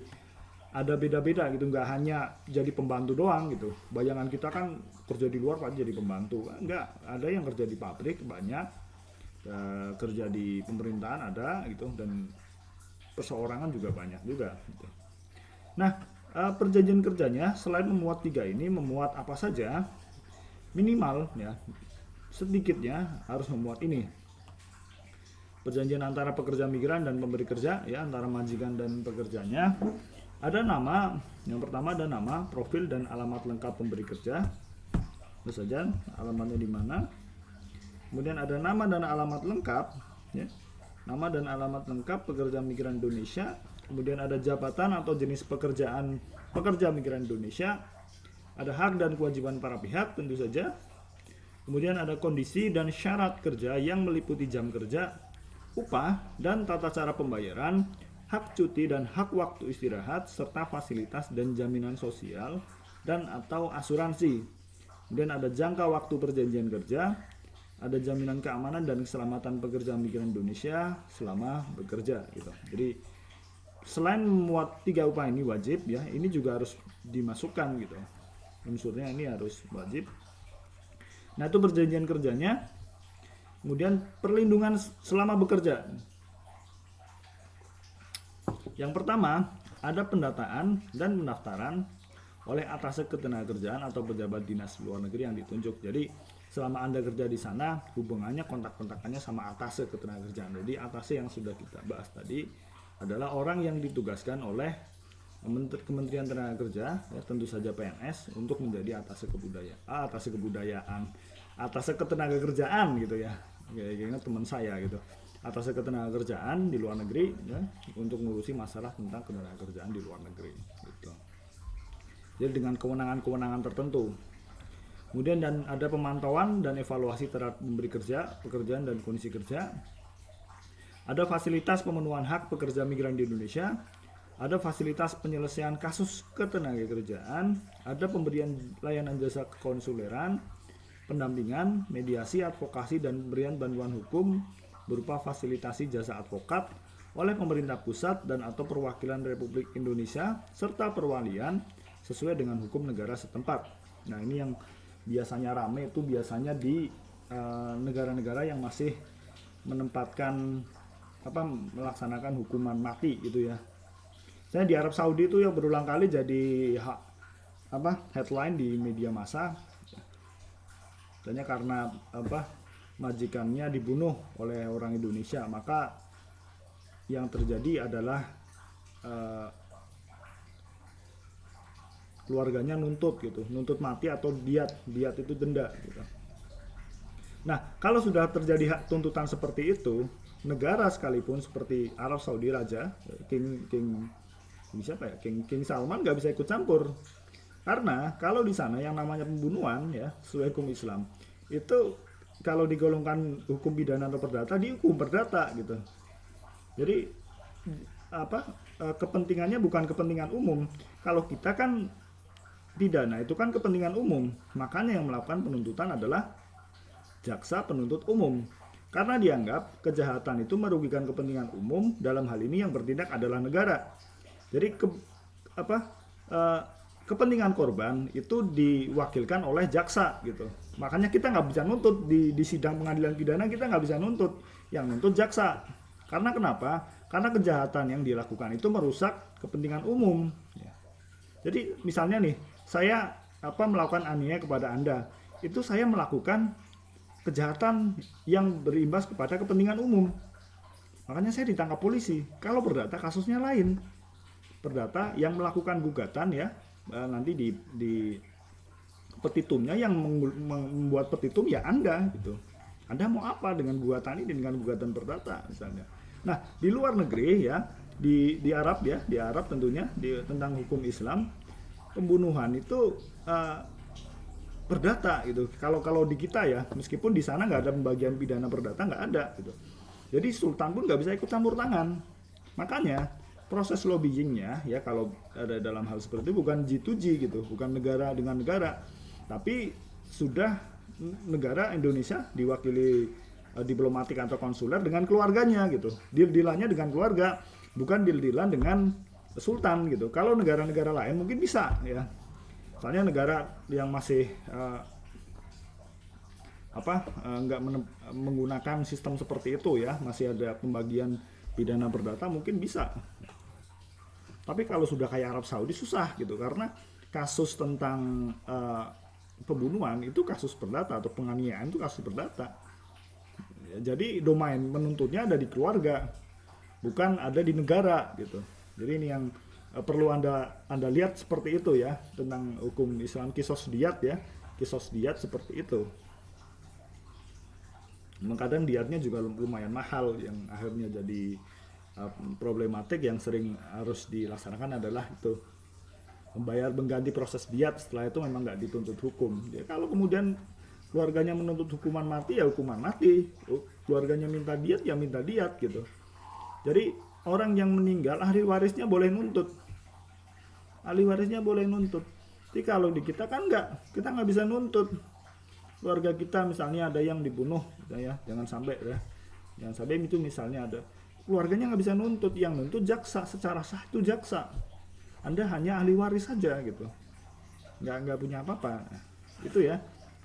ada beda-beda gitu, nggak hanya jadi pembantu doang gitu. Bayangan kita kan kerja di luar pasti jadi pembantu, nggak, ada yang kerja di pabrik banyak, kerja di pemerintahan ada gitu, dan perseorangan juga banyak juga gitu. Nah, perjanjian kerjanya selain memuat tiga ini, memuat apa saja, minimal ya sedikitnya harus memuat ini: perjanjian antara pekerja migran dan pemberi kerja, ya, antara majikan dan pekerjanya. Ada nama, yang pertama ada nama, profil dan alamat lengkap pemberi kerja, itu saja alamatnya di mana. Kemudian ada nama dan alamat lengkap, ya, nama dan alamat lengkap pekerja migran Indonesia. Kemudian ada jabatan atau jenis pekerjaan pekerja migran Indonesia. Ada hak dan kewajiban para pihak tentu saja. Kemudian ada kondisi dan syarat kerja yang meliputi jam kerja, upah dan tata cara pembayaran, hak cuti dan hak waktu istirahat, serta fasilitas dan jaminan sosial dan atau asuransi. Kemudian ada jangka waktu perjanjian kerja, ada jaminan keamanan dan keselamatan pekerja migran Indonesia selama bekerja gitu. Jadi selain memuat tiga upah ini wajib ya, ini juga harus dimasukkan gitu. Unsurnya ini harus wajib. Nah, itu perjanjian kerjanya. Kemudian perlindungan selama bekerja. Yang pertama, ada pendataan dan pendaftaran oleh atasé ketenagakerjaan atau pejabat dinas luar negeri yang ditunjuk. Jadi selama Anda kerja di sana, hubungannya kontak-kontakannya sama atasé ketenagakerjaan. Jadi atasé yang sudah kita bahas tadi adalah orang yang ditugaskan oleh Kementerian Tenaga Kerja, ya, tentu saja PNS, untuk menjadi atasé ketenagakerjaan gitu ya. Kayaknya teman saya gitu. Atasé ketenagakerjaan di luar negeri, ya, untuk ngurusi masalah tentang ketenagakerjaan di luar negeri gitu. Jadi dengan kewenangan-kewenangan tertentu. Kemudian dan ada pemantauan dan evaluasi terhadap pemberi kerja, pekerjaan dan kondisi kerja. Ada fasilitas pemenuhan hak pekerja migran di Indonesia. Ada fasilitas penyelesaian kasus ketenagakerjaan. Ada pemberian layanan jasa kekonsuleran, pendampingan, mediasi, advokasi dan pemberian bantuan hukum berupa fasilitasi jasa advokat oleh pemerintah pusat dan atau perwakilan Republik Indonesia serta perwalian sesuai dengan hukum negara setempat. Nah, ini yang biasanya rame itu biasanya di negara-negara yang masih menempatkan melaksanakan hukuman mati gitu ya. Saya di Arab Saudi itu yang berulang kali jadi headline di media massa. Tanya karena majikannya dibunuh oleh orang Indonesia, maka yang terjadi adalah keluarganya nuntut mati atau diat itu denda gitu. Nah, kalau sudah terjadi tuntutan seperti itu, negara sekalipun seperti Arab Saudi, raja King Salman nggak bisa ikut campur, karena kalau di sana yang namanya pembunuhan ya sesuai hukum Islam itu kalau digolongkan hukum pidana atau perdata, dihukum perdata gitu. Jadi kepentingannya bukan kepentingan umum. Kalau kita kan pidana itu kan kepentingan umum, makanya yang melakukan penuntutan adalah jaksa penuntut umum. Karena dianggap kejahatan itu merugikan kepentingan umum, dalam hal ini yang bertindak adalah negara. Jadi kepentingan korban itu diwakilkan oleh jaksa gitu. Makanya kita nggak bisa nuntut di sidang pengadilan pidana, kita nggak bisa nuntut, yang nuntut jaksa. Karena kenapa? Karena kejahatan yang dilakukan itu merusak kepentingan umum. Ya. Jadi misalnya nih, saya melakukan aniaya kepada Anda, itu saya melakukan kejahatan yang berimbas kepada kepentingan umum. Makanya saya ditangkap polisi. Kalau perdata kasusnya lain. Perdata yang melakukan gugatan ya, nanti di petitumnya yang membuat petitum ya Anda gitu. Anda mau apa dengan gugatan ini, dengan gugatan perdata misalnya. Nah, di luar negeri ya, di Arab ya, di Arab tentunya tentang hukum Islam, pembunuhan itu perdata gitu. Kalau di kita ya, meskipun di sana nggak ada pembagian pidana perdata, nggak ada gitu. Jadi sultan pun nggak bisa ikut campur tangan. Makanya proses lobbyingnya ya kalau ada dalam hal seperti itu bukan G2G gitu, bukan negara dengan negara, tapi sudah negara Indonesia diwakili diplomatik atau konsuler dengan keluarganya gitu. Deal-dealannya dengan keluarga, bukan deal-dealan dengan sultan gitu. Kalau negara-negara lain mungkin bisa ya. Soalnya negara yang masih nggak menggunakan sistem seperti itu ya, masih ada pembagian pidana perdata mungkin bisa. Tapi kalau sudah kayak Arab Saudi susah gitu, karena kasus tentang pembunuhan itu kasus perdata, atau penganiayaan itu kasus perdata. Ya, jadi domain menuntutnya ada di keluarga, bukan ada di negara gitu. Jadi ini yang perlu anda lihat seperti itu ya, tentang hukum Islam kisos diat ya, kisos diat seperti itu. Kadang diatnya juga lumayan mahal, yang akhirnya jadi problematik yang sering harus dilaksanakan adalah itu membayar mengganti proses diat. Setelah itu memang nggak dituntut hukum. Jadi kalau kemudian keluarganya menuntut hukuman mati ya hukuman mati, keluarganya minta diat ya minta diat gitu. Jadi orang yang meninggal ahli warisnya boleh nuntut, Jadi kalau di kita kan kita nggak bisa nuntut. Keluarga kita misalnya ada yang dibunuh ya, jangan sampai itu misalnya ada keluarganya nggak bisa nuntut, yang nuntut jaksa, secara sah itu jaksa. Anda hanya ahli waris saja gitu, nggak punya apa-apa. Itu ya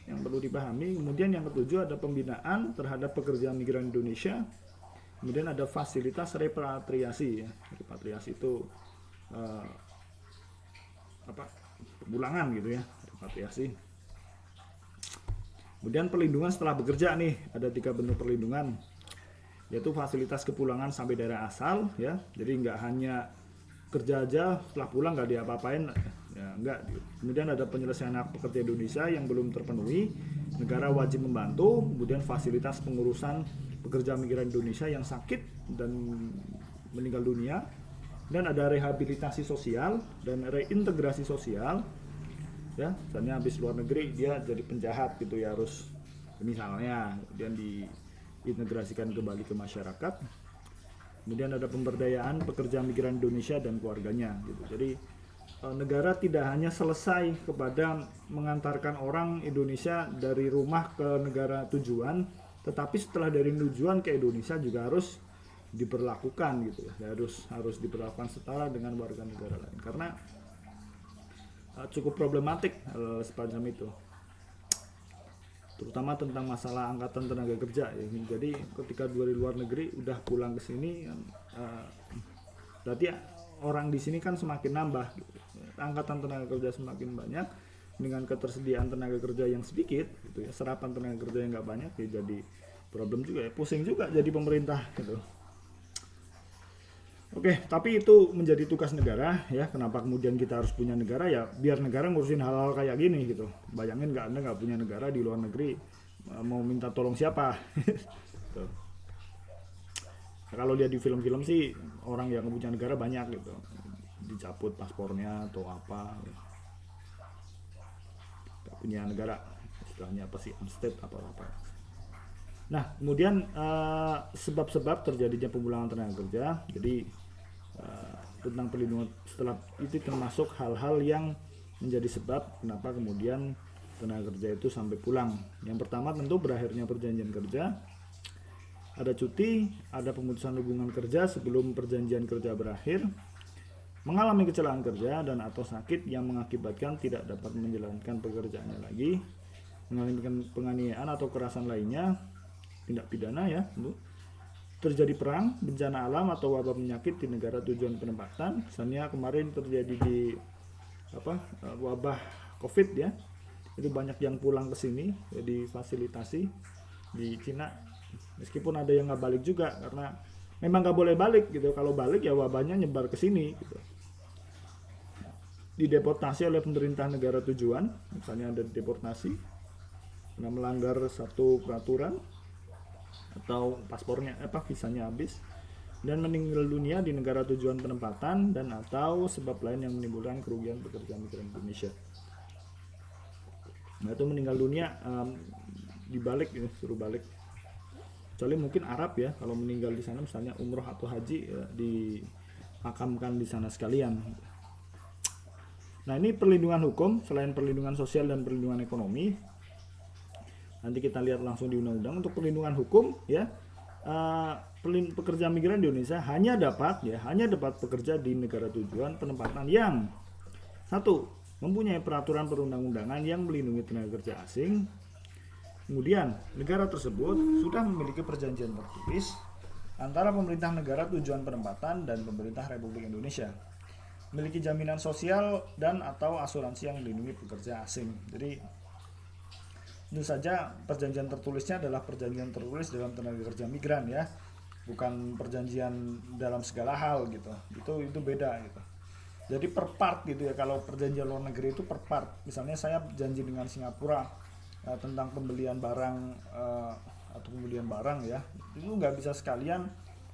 yang perlu dipahami. Kemudian yang ketujuh ada pembinaan terhadap pekerja migran Indonesia. Kemudian ada fasilitas repatriasi ya. Repatriasi itu pemulangan gitu ya, repatriasi. Kemudian perlindungan setelah bekerja nih, ada 3 bentuk perlindungan, yaitu fasilitas kepulangan sampai daerah asal ya. Jadi nggak hanya kerja aja setelah pulang nggak diapa-apain ya, enggak. Kemudian ada penyelesaian hak pekerja Indonesia yang belum terpenuhi, negara wajib membantu. Kemudian fasilitas pengurusan pekerja migran Indonesia yang sakit dan meninggal dunia, dan ada rehabilitasi sosial dan reintegrasi sosial ya. Misalnya habis luar negeri dia jadi penjahat gitu ya, harus misalnya kemudian diintegrasikan kembali ke masyarakat. Kemudian ada pemberdayaan pekerja migran Indonesia dan keluarganya gitu. Jadi negara tidak hanya selesai kepada mengantarkan orang Indonesia dari rumah ke negara tujuan, tetapi setelah dari tujuan ke Indonesia juga harus diperlakukan gitu ya, harus diperlakukan setara dengan warga negara lain, karena cukup problematik sepanjang itu, terutama tentang masalah angkatan tenaga kerja ya. Jadi ketika dari luar negeri udah pulang ke sini, berarti orang di sini kan semakin nambah gitu. Angkatan tenaga kerja semakin banyak dengan ketersediaan tenaga kerja yang sedikit gitu ya, serapan tenaga kerja yang nggak banyak ya, jadi problem juga ya, pusing juga jadi pemerintah gitu. Oke, tapi itu menjadi tugas negara ya. Kenapa kemudian kita harus punya negara ya? Biar negara ngurusin hal-hal kayak gini gitu. Bayangin Anda nggak punya negara di luar negeri, mau minta tolong siapa? Tuh. Kalau lihat di film-film sih orang yang punya negara banyak gitu, dicabut paspornya atau apa. Nggak punya negara, istilahnya apa sih, Amsted atau apa. Nah, kemudian sebab-sebab terjadinya pemulangan tenaga kerja. Jadi tentang perlindungan setelah itu termasuk hal-hal yang menjadi sebab kenapa kemudian tenaga kerja itu sampai pulang. Yang pertama tentu berakhirnya perjanjian kerja, ada cuti, ada pemutusan hubungan kerja sebelum perjanjian kerja berakhir, mengalami kecelakaan kerja dan atau sakit yang mengakibatkan tidak dapat menjalankan pekerjaannya lagi, mengalami penganiayaan atau kekerasan lainnya, tindak pidana ya, terjadi perang, bencana alam atau wabah penyakit di negara tujuan penempatan. Misalnya kemarin terjadi di wabah COVID ya, itu banyak yang pulang ke sini ya, difasilitasi di Cina. Meskipun ada yang nggak balik juga karena memang nggak boleh balik gitu. Kalau balik ya wabahnya nyebar ke sini gitu. Dideportasi oleh pemerintah negara tujuan, misalnya ada deportasi karena melanggar satu peraturan atau paspornya visanya habis, dan meninggal dunia di negara tujuan penempatan dan atau sebab lain yang menimbulkan kerugian pekerja migran Indonesia. Nah itu meninggal dunia dibalik ya, suruh balik. Kecuali mungkin Arab ya, kalau meninggal di sana misalnya umroh atau haji ya, dimakamkan di sana sekalian. Nah ini perlindungan hukum selain perlindungan sosial dan perlindungan ekonomi. Nanti kita lihat langsung di undang-undang. Untuk perlindungan hukum ya, pekerja migran di Indonesia hanya dapat bekerja di negara tujuan penempatan yang satu, mempunyai peraturan perundang-undangan yang melindungi tenaga kerja asing. Kemudian, negara tersebut sudah memiliki perjanjian tertulis antara pemerintah negara tujuan penempatan dan pemerintah Republik Indonesia, memiliki jaminan sosial dan atau asuransi yang melindungi pekerja asing. Jadi tentu saja perjanjian tertulisnya adalah perjanjian tertulis dalam tenaga kerja migran ya, bukan perjanjian dalam segala hal gitu. Itu beda gitu. Jadi per part gitu ya, kalau perjanjian luar negeri itu per part. Misalnya saya janji dengan Singapura tentang pembelian barang atau pembelian barang ya, itu nggak bisa sekalian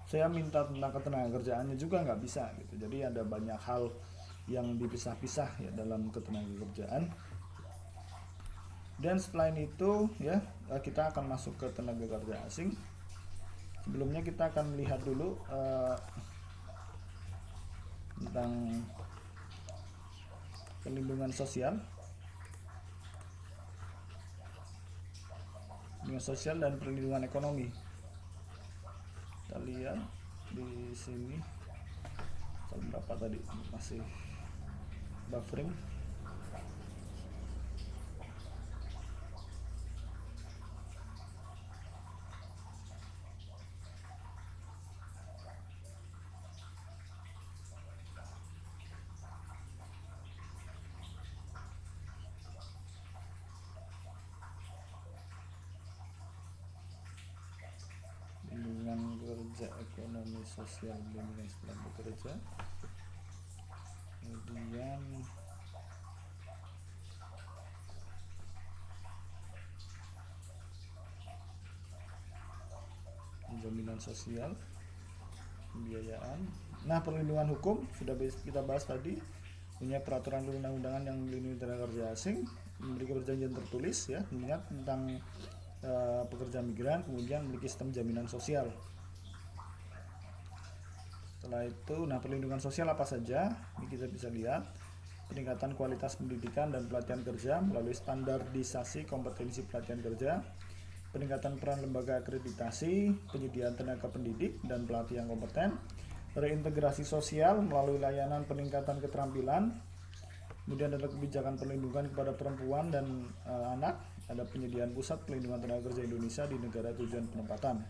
saya minta tentang ketenaga kerjaannya juga nggak bisa gitu. Jadi ada banyak hal yang dipisah-pisah ya dalam ketenaga kerjaan. Dan setelah itu ya kita akan masuk ke tenaga kerja asing. Sebelumnya kita akan melihat dulu tentang perlindungan sosial, dan perlindungan ekonomi. Kita lihat di sini berapa tadi, masih buffering. Kerja ekonomi sosial dengan setelah bekerja, kemudian jaminan sosial, pembiayaan. Nah, perlindungan hukum sudah kita bahas tadi, punya peraturan perundang-undangan yang melindungi tenaga kerja asing, memiliki perjanjian tertulis ya, mengingat tentang pekerja migran, kemudian memiliki sistem jaminan sosial. Setelah itu, nah perlindungan sosial apa saja? Ini kita bisa lihat peningkatan kualitas pendidikan dan pelatihan kerja melalui standarisasi kompetensi pelatihan kerja, peningkatan peran lembaga akreditasi, penyediaan tenaga pendidik dan pelatih yang kompeten, reintegrasi sosial melalui layanan peningkatan keterampilan, kemudian ada kebijakan perlindungan kepada perempuan dan anak, ada penyediaan pusat pelindungan tenaga kerja Indonesia di negara tujuan penempatan.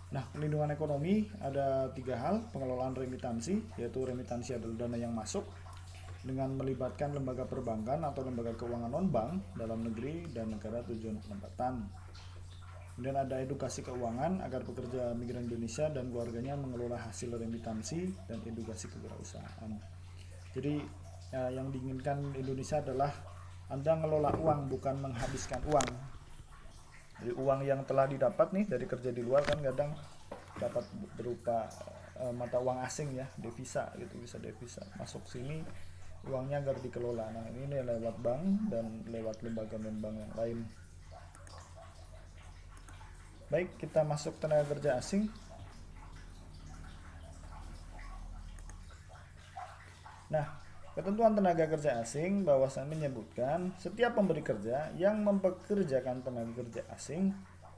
Nah, perlindungan ekonomi ada 3 hal, pengelolaan remitansi, yaitu remitansi adalah dana yang masuk dengan melibatkan lembaga perbankan atau lembaga keuangan non-bank dalam negeri dan negara tujuan penempatan. Kemudian ada edukasi keuangan agar pekerja migran Indonesia dan keluarganya mengelola hasil remitansi dan edukasi kewirausahaan. Jadi yang diinginkan Indonesia adalah Anda ngelola uang, bukan menghabiskan uang. Jadi uang yang telah didapat nih dari kerja di luar kan kadang dapat berupa mata uang asing ya, devisa gitu, bisa devisa masuk sini, uangnya agar dikelola. Nah, ini lewat bank dan lewat lembaga non-bank yang lain. Baik, kita masuk tenaga kerja asing. Nah, ketentuan tenaga kerja asing bahwasanya menyebutkan setiap pemberi kerja yang mempekerjakan tenaga kerja asing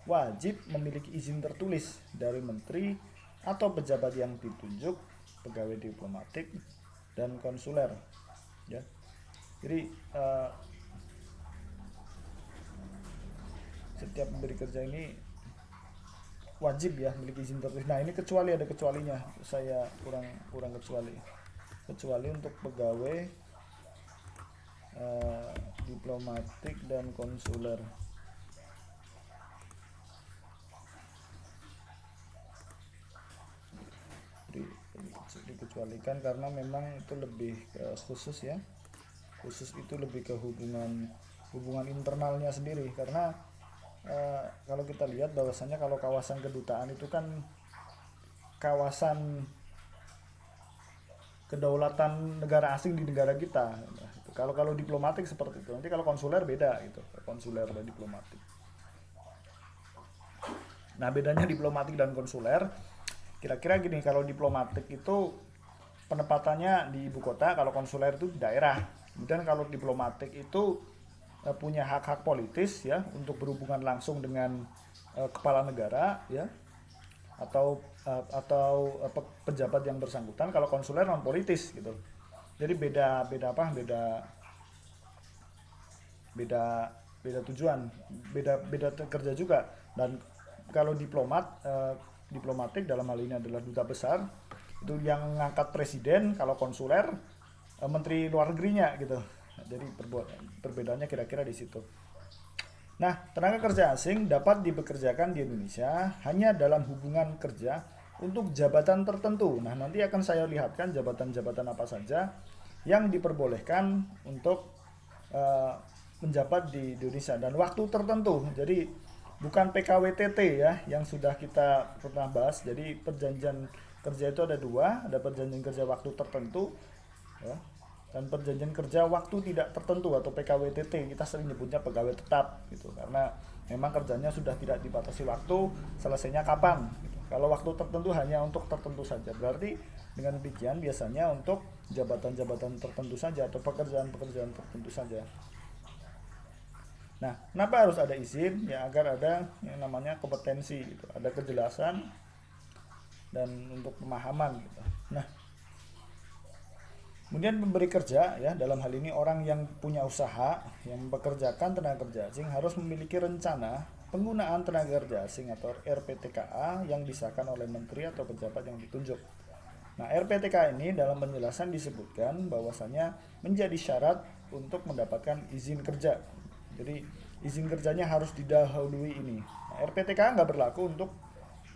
wajib memiliki izin tertulis dari menteri atau pejabat yang ditunjuk, pegawai diplomatik dan konsuler. Ya, jadi setiap pemberi kerja ini wajib ya memiliki izin tertulis. Nah, ini kecuali ada kecualinya, saya kurang kecuali untuk pegawai diplomatik dan konsuler. Dikecualikan karena memang itu lebih khusus ya, khusus itu lebih ke hubungan internalnya sendiri. Karena kalau kita lihat bahwasanya kalau kawasan kedutaan itu kan kawasan kedaulatan negara asing di negara kita. Kalau diplomatik seperti itu. Nanti kalau konsuler beda gitu, konsuler dan diplomatik. Nah, bedanya diplomatik dan konsuler kira-kira gini, kalau diplomatik itu penempatannya di ibu kota, kalau konsuler itu di daerah. Kemudian kalau diplomatik itu punya hak-hak politis ya untuk berhubungan langsung dengan kepala negara ya. pejabat yang bersangkutan. Kalau konsuler non politis gitu. Jadi beda beda apa? Beda beda tujuan, beda beda kerja juga. Dan kalau diplomatik dalam hal ini adalah duta besar, itu yang ngangkat presiden. Kalau konsuler menteri luar negerinya gitu. Jadi perbedaannya kira-kira di situ. Nah, tenaga kerja asing dapat dipekerjakan di Indonesia hanya dalam hubungan kerja untuk jabatan tertentu. Nah, nanti akan saya lihatkan jabatan-jabatan apa saja yang diperbolehkan untuk eh, menjabat di Indonesia dan waktu tertentu. Jadi bukan PKWTT ya yang sudah kita pernah bahas. Jadi perjanjian kerja itu ada dua, ada perjanjian kerja waktu tertentu ya, dan perjanjian kerja waktu tidak tertentu atau PKWTT. Kita sering nyebutnya pegawai tetap gitu karena memang kerjanya sudah tidak dibatasi waktu, selesainya kapan gitu. Kalau waktu tertentu hanya untuk tertentu saja, berarti dengan demikian biasanya untuk jabatan-jabatan tertentu saja atau pekerjaan-pekerjaan tertentu saja. Nah, kenapa harus ada izin? Ya agar ada yang namanya kompetensi gitu, ada kejelasan dan untuk pemahaman gitu. Nah, kemudian pemberi kerja ya dalam hal ini orang yang punya usaha yang mempekerjakan tenaga kerja asing harus memiliki rencana penggunaan tenaga kerja asing atau RPTKA yang disahkan oleh menteri atau pejabat yang ditunjuk. Nah, RPTKA ini dalam penjelasan disebutkan bahwasanya menjadi syarat untuk mendapatkan izin kerja. Jadi izin kerjanya harus didahului ini. Nah, RPTKA nggak berlaku untuk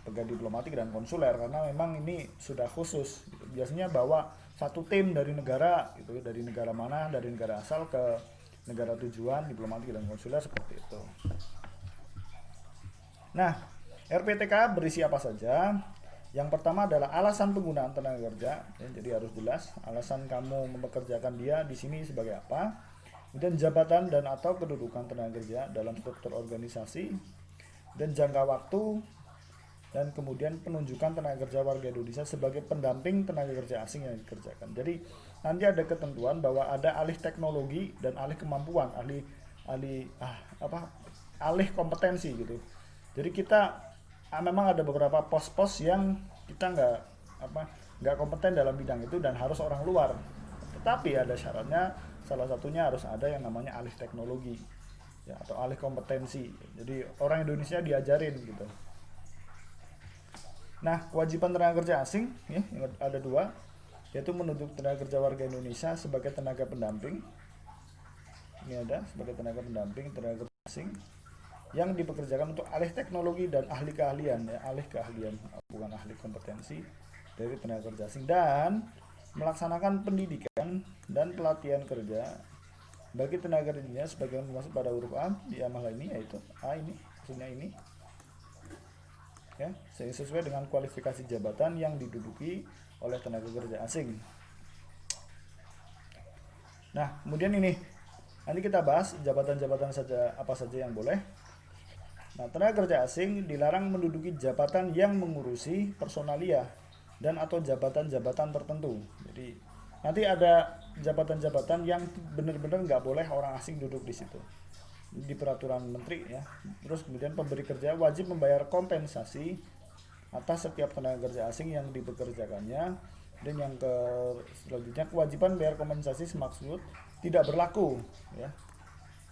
pegawai diplomatik dan konsuler karena memang ini sudah khusus gitu. Biasanya bawa satu tim dari negara gitu, dari negara mana, dari negara asal ke negara tujuan diplomatik dan konsuler seperti itu. Nah, RPTK berisi apa saja? Yang pertama adalah alasan penggunaan tenaga kerja, ya, jadi harus jelas alasan kamu mempekerjakan dia di sini sebagai apa. Kemudian jabatan dan atau kedudukan tenaga kerja dalam struktur organisasi dan jangka waktu, dan kemudian penunjukan tenaga kerja warga Indonesia sebagai pendamping tenaga kerja asing yang dikerjakan. Jadi nanti ada ketentuan bahwa ada alih teknologi dan alih kemampuan, alih alih alih kompetensi gitu. Jadi kita memang ada beberapa pos-pos yang kita nggak kompeten dalam bidang itu dan harus orang luar. Tetapi ada syaratnya, salah satunya harus ada yang namanya alih teknologi ya, atau alih kompetensi. Jadi orang Indonesia diajarin gitu. Nah, kewajiban tenaga kerja asing ya, ada dua, yaitu menunjuk tenaga kerja warga Indonesia sebagai tenaga pendamping. Ini ada sebagai tenaga pendamping tenaga kerja asing yang dipekerjakan untuk alih teknologi dan ahli keahlian ya, alih keahlian bukan ahli kompetensi dari tenaga kerja asing, dan melaksanakan pendidikan dan pelatihan kerja bagi tenaga kerja sebagai dimaksud pada huruf A di amal ini, yaitu A ini maksudnya ini ya, sesuai dengan kualifikasi jabatan yang diduduki oleh tenaga kerja asing. Nah, kemudian ini nanti kita bahas jabatan-jabatan saja apa saja yang boleh. Nah, tenaga kerja asing dilarang menduduki jabatan yang mengurusi personalia dan atau jabatan-jabatan tertentu. Jadi nanti ada jabatan-jabatan yang benar-benar nggak boleh orang asing duduk di situ di peraturan menteri ya. Terus kemudian pemberi kerja wajib membayar kompensasi atas setiap tenaga kerja asing yang dipekerjakannya, dan yang selanjutnya kewajiban bayar kompensasi semaksud tidak berlaku ya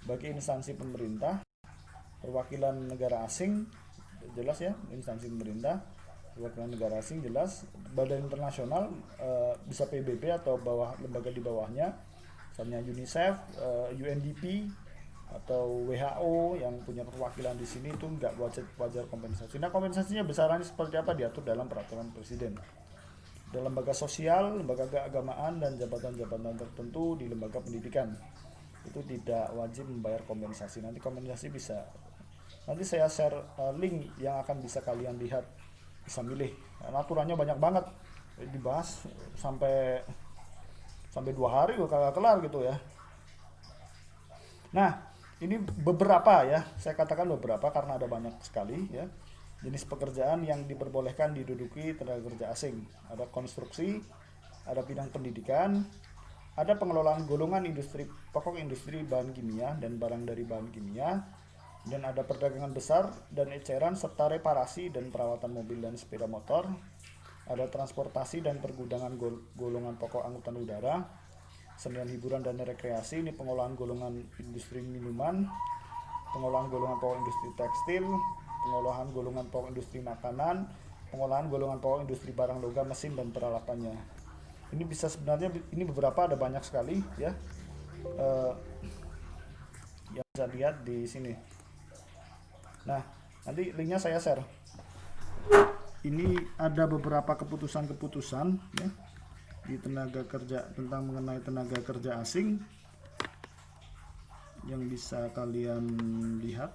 bagi instansi pemerintah, perwakilan negara asing jelas ya, instansi pemerintah, perwakilan negara asing jelas, badan internasional bisa PBB atau lembaga di bawahnya, misalnya UNICEF, UNDP atau WHO yang punya perwakilan di sini, itu nggak wajar kompensasi. Nah, kompensasinya besarannya seperti apa diatur dalam peraturan presiden. Dalam lembaga sosial, lembaga keagamaan, dan jabatan-jabatan tertentu di lembaga pendidikan itu tidak wajib membayar kompensasi. Nanti kompensasi nanti saya share link yang akan bisa kalian lihat, bisa milih. Nah, aturannya banyak banget dibahas sampai 2 hari kagak kelar gitu ya. Nah, ini beberapa ya, saya katakan beberapa karena ada banyak sekali ya jenis pekerjaan yang diperbolehkan diduduki tenaga kerja asing. Ada konstruksi, ada bidang pendidikan, ada pengelolaan golongan industri pokok, industri bahan kimia dan barang dari bahan kimia, Dan ada perdagangan besar dan eceran serta reparasi dan perawatan mobil dan sepeda motor. Ada transportasi dan pergudangan golongan pokok angkutan udara. Senian hiburan dan rekreasi, ini pengolahan golongan industri minuman, pengolahan golongan pokok industri tekstil, pengolahan golongan pokok industri makanan, pengolahan golongan pokok industri barang logam, mesin dan peralatannya. Ini bisa sebenarnya ini beberapa, ada banyak sekali ya. Yang bisa lihat di sini. Nah, nanti linknya saya share. Ini ada beberapa keputusan-keputusan ya di tenaga kerja, tentang mengenai tenaga kerja asing yang bisa kalian lihat.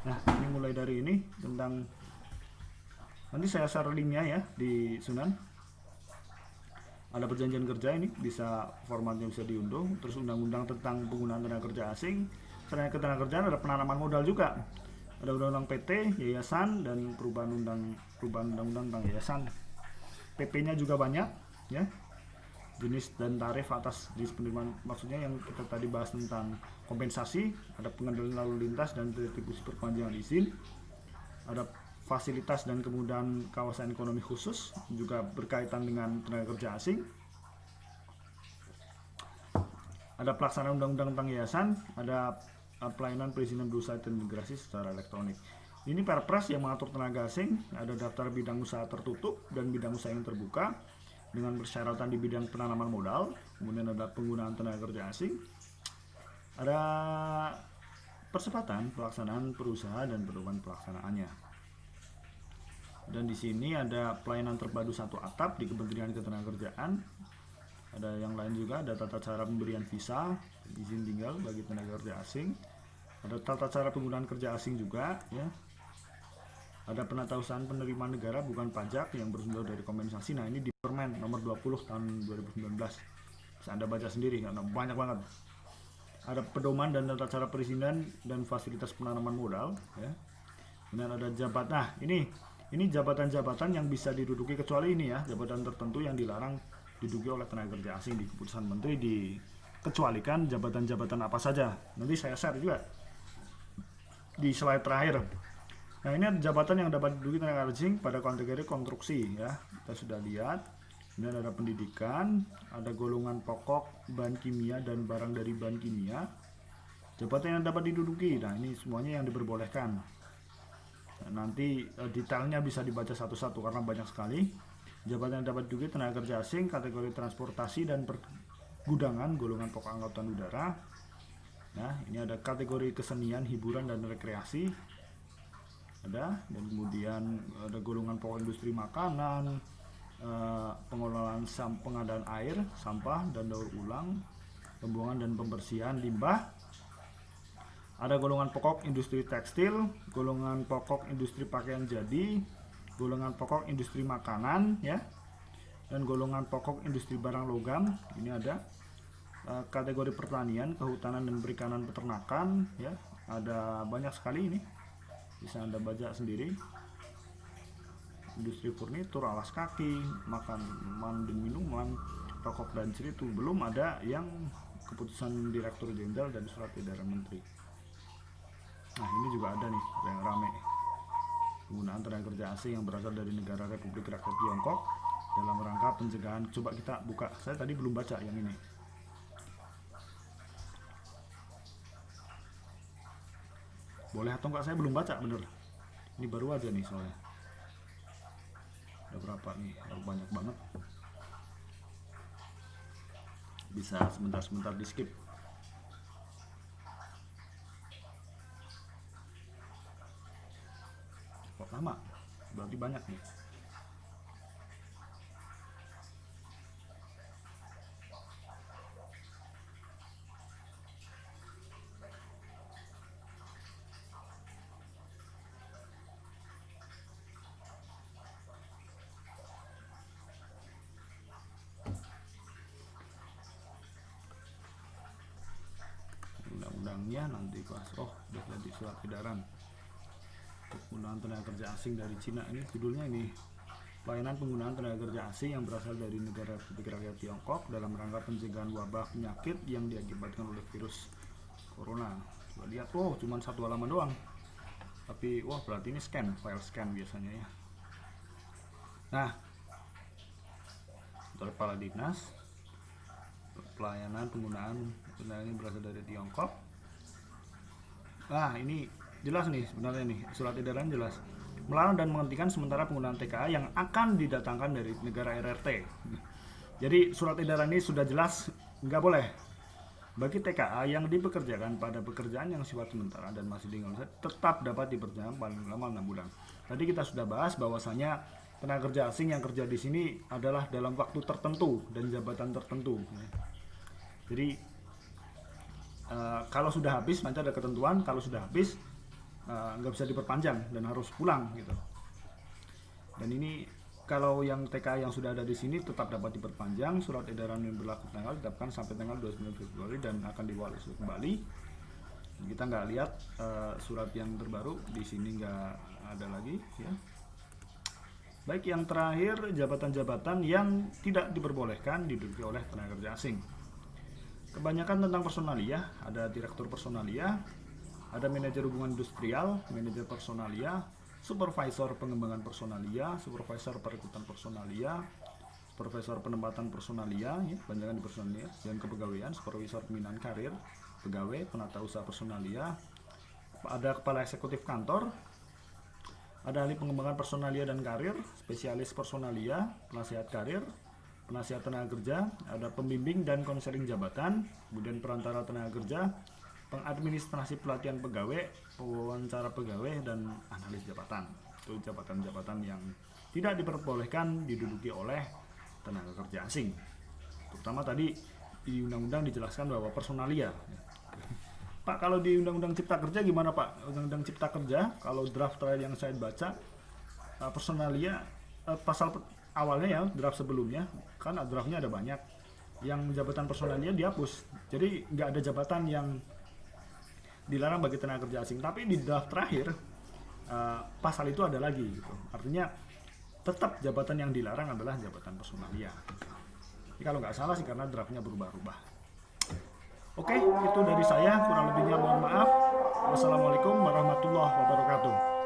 Nah, ini mulai dari ini tentang, nanti saya share linknya ya di Sunan. Ada perjanjian kerja, ini bisa formatnya bisa diunduh, terus undang-undang tentang penggunaan tenaga kerja asing. Selain ketenaga kerjaan ada penanaman modal juga. Ada undang-undang PT, yayasan, dan perubahan undang-undang tentang yayasan. PP-nya juga banyak ya. Jenis dan tarif atas jenis penerimaan, maksudnya yang kita tadi bahas tentang kompensasi, ada pengendalian lalu lintas dan retribusi perpanjangan izin. Ada fasilitas dan kemudahan kawasan ekonomi khusus, juga berkaitan dengan tenaga kerja asing. Ada pelaksanaan undang-undang tentang yayasan, ada pelayanan perizinan berusaha dan integrasi secara elektronik. Ini Perpres yang mengatur tenaga asing, ada daftar bidang usaha tertutup dan bidang usaha yang terbuka dengan persyaratan di bidang penanaman modal, kemudian ada penggunaan tenaga kerja asing, ada percepatan pelaksanaan perusahaan dan pedoman pelaksanaannya. Dan di sini ada pelayanan terpadu satu atap di Kementerian Ketenagakerjaan. Ada yang lain juga, ada tata cara pemberian visa, izin tinggal bagi tenaga kerja asing. Ada tata cara penggunaan kerja asing juga ya. Ada penatausahaan penerimaan negara bukan pajak yang bersumber dari kompensasi. Nah, ini di Permen nomor 20 tahun 2019. Bisa Anda baca sendiri karena banyak banget. Ada pedoman dan tata cara perizinan dan fasilitas penanaman modal ya. Kemudian ada jabatan. Nah, ini jabatan-jabatan yang bisa diduduki, kecuali ini ya, jabatan tertentu yang dilarang diduduki oleh tenaga kerja asing. Di keputusan menteri dikecualikan jabatan-jabatan apa saja. Nanti saya share juga di slide terakhir. Nah, ini ada jabatan yang dapat diduduki tenaga kerja asing pada kategori konstruksi ya, kita sudah lihat. Kemudian ada pendidikan, ada golongan pokok, bahan kimia dan barang dari bahan kimia. Jabatan yang dapat diduduki, nah ini semuanya yang diperbolehkan. Nah, nanti detailnya bisa dibaca satu-satu karena banyak sekali. Jabatan yang dapat diduduki tenaga kerja asing kategori transportasi dan pergudangan golongan pokok angkutan udara. Nah, ini ada kategori kesenian, hiburan dan rekreasi. Ada, dan kemudian ada golongan pokok industri makanan, pengelolaan pengadaan air, sampah dan daur ulang, pembuangan dan pembersihan limbah. Ada golongan pokok industri tekstil, golongan pokok industri pakaian jadi, golongan pokok industri makanan ya, dan golongan pokok industri barang logam. Ini ada kategori pertanian, kehutanan dan perikanan, peternakan ya. Ada banyak sekali, ini bisa Anda baca sendiri. Industri furnitur, alas kaki, makanan dan minuman, rokok dan ceritu. Belum ada yang keputusan Direktur Jenderal dan surat edaran Menteri. Nah, ini juga ada nih yang rame, penggunaan tenaga kerja asing yang berasal dari negara Republik Rakyat Tiongkok dalam rangka pencegahan. Coba kita buka, saya tadi belum baca yang ini. Boleh atau enggak, saya belum baca bener, ini baru aja nih soalnya. Ada berapa nih, ada banyak banget, bisa sebentar-sebentar di skip. Kok lama? Berarti banyak nih. Undang-undangnya nanti pas, oh udah jadi surat edaran penggunaan tenaga kerja asing dari Cina. Ini judulnya ini pelayanan penggunaan tenaga kerja asing yang berasal dari negara Republik Rakyat Tiongkok dalam rangka pencegahan wabah penyakit yang diakibatkan oleh virus corona. Coba lihat, oh cuma satu halaman doang. Tapi wah berarti ini file scan biasanya ya. Nah, dari kepala dinas pelayanan penggunaan tenaga ini berasal dari Tiongkok. Nah, ini jelas nih sebenarnya nih, surat edaran jelas. Melarang dan menghentikan sementara penggunaan TKA yang akan didatangkan dari negara RRT. Jadi surat edaran ini sudah jelas nggak boleh. Bagi TKA yang dipekerjakan pada pekerjaan yang sifat sementara dan masih di Indonesia tetap dapat diperpanjang paling lama 6 bulan. Tadi kita sudah bahas bahwasanya tenaga kerja asing yang kerja di sini adalah dalam waktu tertentu dan jabatan tertentu. Jadi kalau sudah habis, nanti ada ketentuan kalau sudah habis nggak bisa diperpanjang dan harus pulang gitu. Dan ini kalau yang TKA yang sudah ada di sini tetap dapat diperpanjang. Surat edaran yang berlaku tanggal ditetapkan sampai tanggal 29 Februari dan akan diwaris kembali. Kita nggak lihat surat yang terbaru di sini, nggak ada lagi ya. Baik, yang terakhir jabatan-jabatan yang tidak diperbolehkan diduduki oleh tenaga kerja asing. Kebanyakan tentang personalia, ada direktur personalia, ada manajer hubungan industrial, manajer personalia, supervisor pengembangan personalia, supervisor perekrutan personalia, supervisor penempatan personalia, ya, kebanyakan di personalia, dan kepegawaian, supervisor pembinaan karir, pegawai, penata usaha personalia, ada kepala eksekutif kantor, ada ahli pengembangan personalia dan karir, spesialis personalia, penasihat karir, penasihat tenaga kerja, ada pembimbing dan konseling jabatan, kemudian perantara tenaga kerja, pengadministrasi pelatihan pegawai, pewawancara pegawai, dan analis jabatan. Itu jabatan-jabatan yang tidak diperbolehkan diduduki oleh tenaga kerja asing. Terutama tadi di undang-undang dijelaskan bahwa personalia. Pak, kalau di undang-undang cipta kerja gimana Pak? Undang-undang cipta kerja, kalau draft terakhir yang saya baca, personalia pasal awalnya ya, draft sebelumnya, kan draftnya ada banyak. Yang jabatan personalia dihapus. Jadi nggak ada jabatan yang dilarang bagi tenaga kerja asing, tapi di draft terakhir pasal itu ada lagi gitu. Artinya tetap jabatan yang dilarang adalah jabatan personalia. Jadi kalau nggak salah sih karena draftnya berubah-ubah. Oke, itu dari saya, kurang lebihnya mohon maaf. Wassalamualaikum warahmatullahi wabarakatuh.